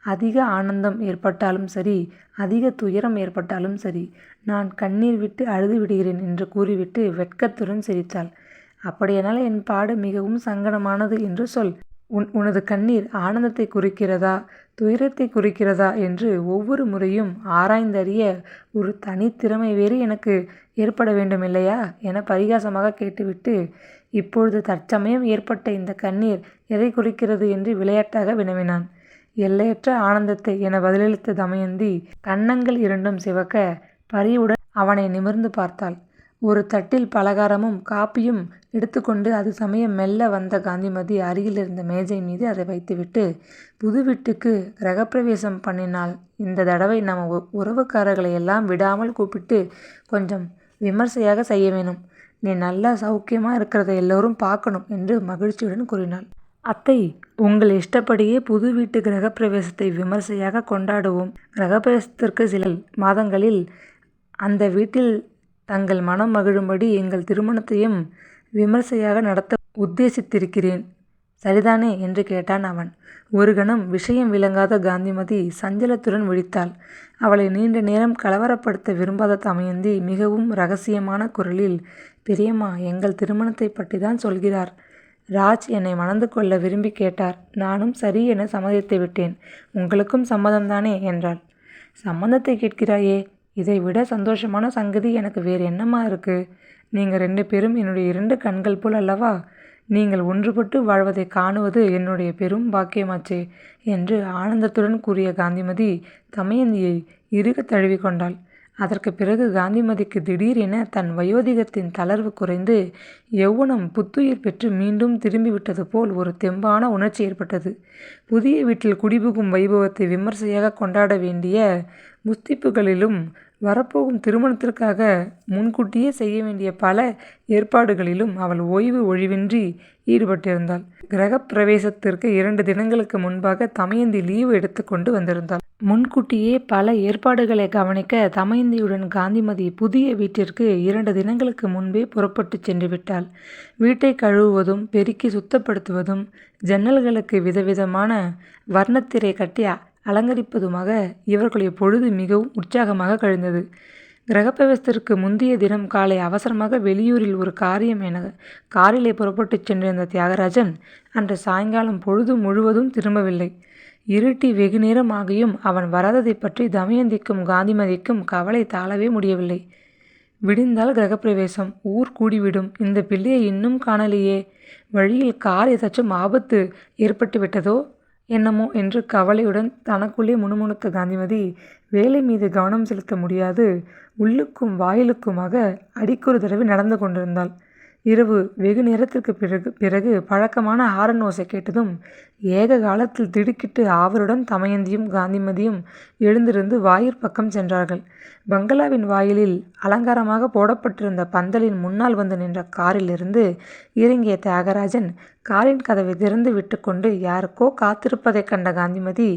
அதிக ஆனந்தம் ஏற்பட்டாலும் சரி, அதிக துயரம் ஏற்பட்டாலும் சரி, நான் கண்ணீர் விட்டு அழுது விடுகிறேன் என்று கூறிவிட்டு வெட்கத்துடன் சிரித்தாள். அப்படியானால் என் பாடு மிகவும் சங்கடமானது என்று சொல். உனது கண்ணீர் ஆனந்தத்தை குறிக்கிறதா, துயரத்தை குறிக்கிறதா என்று ஒவ்வொரு முறையும் ஆராய்ந்தறிய ஒரு தனித்திறமை வேறு எனக்கு ஏற்பட வேண்டும் இல்லையா என பரிகாசமாக கேட்டுவிட்டு, இப்பொழுது தற்சமயம் ஏற்பட்ட இந்த கண்ணீர் எதை குறிக்கிறது என்று விளையாட்டாக வினவினான். எல்லையற்ற ஆனந்தத்தை என பதிலளித்த தமயந்தி கன்னங்கள் இரண்டும் சிவக்க பரிவுடன் அவனை நிமிர்ந்து பார்த்தாள். ஒரு தட்டில் பலகாரமும் காப்பியும் எடுத்துக்கொண்டு அது சமயம் மெல்ல வந்த காந்திமதி அருகில் இருந்த மேஜை மீது அதை வைத்துவிட்டு, புது வீட்டுக்கு கிரகப்பிரவேசம் பண்ணினால் இந்த தடவை நம்ம உறவுக்காரர்களை எல்லாம் விடாமல் கூப்பிட்டு கொஞ்சம் விமர்சையாக செய்ய வேணும். நீ நல்லா சௌக்கியமாக இருக்கிறத எல்லோரும் பார்க்கணும் என்று மகிழ்ச்சியுடன் கூறினாள். அத்தை, உங்கள் இஷ்டப்படியே புது வீட்டு கிரகப்பிரவேசத்தை விமர்சையாக கொண்டாடுவோம். கிரகப்பிரவேசத்திற்கு சில மாதங்களில் அந்த வீட்டில் தங்கள் மனம் மகிழும்படி எங்கள் திருமணத்தையும் விமர்சையாக நடத்த உத்தேசித்திருக்கிறேன். சரிதானே என்று கேட்டான் அவன். ஒரு கணம் விஷயம் விளங்காத காந்திமதி சஞ்சலத்துடன் விழித்தாள். அவளை நீண்ட நேரம் கலவரப்படுத்த விரும்பாத தமயந்தி மிகவும் இரகசியமான குரலில், பெரியம்மா, எங்கள் திருமணத்தை பற்றி தான் சொல்கிறார். ராஜ் என்னை மணந்து கொள்ள விரும்பி கேட்டார். நானும் சரி என சம்மதித்து விட்டேன். உங்களுக்கும் சம்மதம்தானே என்றாள். சம்மதத்தை கேட்கிறாயே, இதை விட சந்தோஷமான சங்கதி எனக்கு வேறு என்னம்மா இருக்கு? நீங்கள் 2 பேரும் என்னுடைய 2 கண்கள் போல் அல்லவா? நீங்கள் ஒன்றுபட்டு வாழ்வதை காணுவது என்னுடைய பெரும் பாக்கியமாச்சே என்று ஆனந்தத்துடன் கூறிய காந்திமதி தமயந்தியை இறுக தழுவி கொண்டாள். அதற்கு பிறகு காந்திமதிக்கு திடீரென தன் வயோதிகத்தின் தளர்வு குறைந்து யௌவனம் புத்துயிர் பெற்று மீண்டும் திரும்பிவிட்டது போல் ஒரு தெம்பான உணர்ச்சி ஏற்பட்டது. புதிய வீட்டில் குடிபுகும் வைபவத்தை விமர்சையாக கொண்டாட வேண்டிய முஸ்திப்புகளிலும் வரப்போகும் திருமணத்திற்காக முன்கூட்டியே செய்ய வேண்டிய பல ஏற்பாடுகளிலும் அவள் ஓய்வு ஒழிவின்றி ஈடுபட்டிருந்தாள். கிரகப்பிரவேசத்திற்கு 2 தினங்களுக்கு முன்பாக தமயந்தி லீவு எடுத்துக்கொண்டு வந்திருந்தாள். முன்கூட்டியே பல ஏற்பாடுகளை கவனிக்க தமயந்தியுடன் காந்திமதி புதிய வீட்டிற்கு 2 தினங்களுக்கு முன்பே புறப்பட்டு சென்று விட்டாள். வீட்டை கழுவுவதும் பெருக்கி சுத்தப்படுத்துவதும் ஜன்னல்களுக்கு விதவிதமான வர்ணத்திரை கட்டி அலங்கரிப்பதுமாக இவர்களுடைய பொழுது மிகவும் உற்சாகமாக கழிந்தது. கிரகப்பிரவேசத்திற்கு முந்தைய தினம் காலை அவசரமாக வெளியூரில் ஒரு காரியம் என காரிலே புறப்பட்டு சென்றிருந்த தியாகராஜன் அன்று சாயங்காலம் பொழுது முழுவதும் திரும்பவில்லை. இருட்டி வெகு நேரம் ஆகியும் அவன் வராததை பற்றி தமயந்திக்கும் காந்திமதிக்கும் கவலை தாழவே முடியவில்லை. விடிந்தால் கிரகப்பிரவேசம், ஊர் கூடிவிடும், இந்த பிள்ளையை இன்னும் காணலையே, வழியில் கார் ஏதாச்சும் ஆபத்து ஏற்பட்டு விட்டதோ என்னமோ என்று கவலையுடன் தனக்குள்ளே முணுமுணுத்த காந்திமதி வேலை மீது கவனம் செலுத்த முடியாது உள்ளுக்கும் வாயிலுக்குமாக அடிக்கொரு தடவை நடந்து கொண்டிருந்தாள். இரவு வெகு நேரத்திற்கு பிறகு பழக்கமான ஹாரன் ஓசை கேட்டதும் ஏக காலத்தில் திடுக்கிட்டு ஆவலுடன் தமயந்தியும் காந்திமதியும் எழுந்திருந்து வாயிற் பக்கம் சென்றார்கள். பங்களாவின் வாயிலில் அலங்காரமாக போடப்பட்டிருந்த பந்தலின் முன்னால் வந்து நின்ற காரிலிருந்து இறங்கிய தியாகராஜன் காரின் கதவை திறந்து விட்டு கொண்டு யாருக்கோ காத்திருப்பதைக் கண்ட காந்திமதி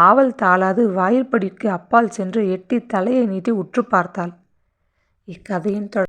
ஆவல் தாளாது வாயிற்படிக்கு அப்பால் சென்று எட்டி தலையை நீட்டி உற்று பார்த்தாள். இக்கதையின்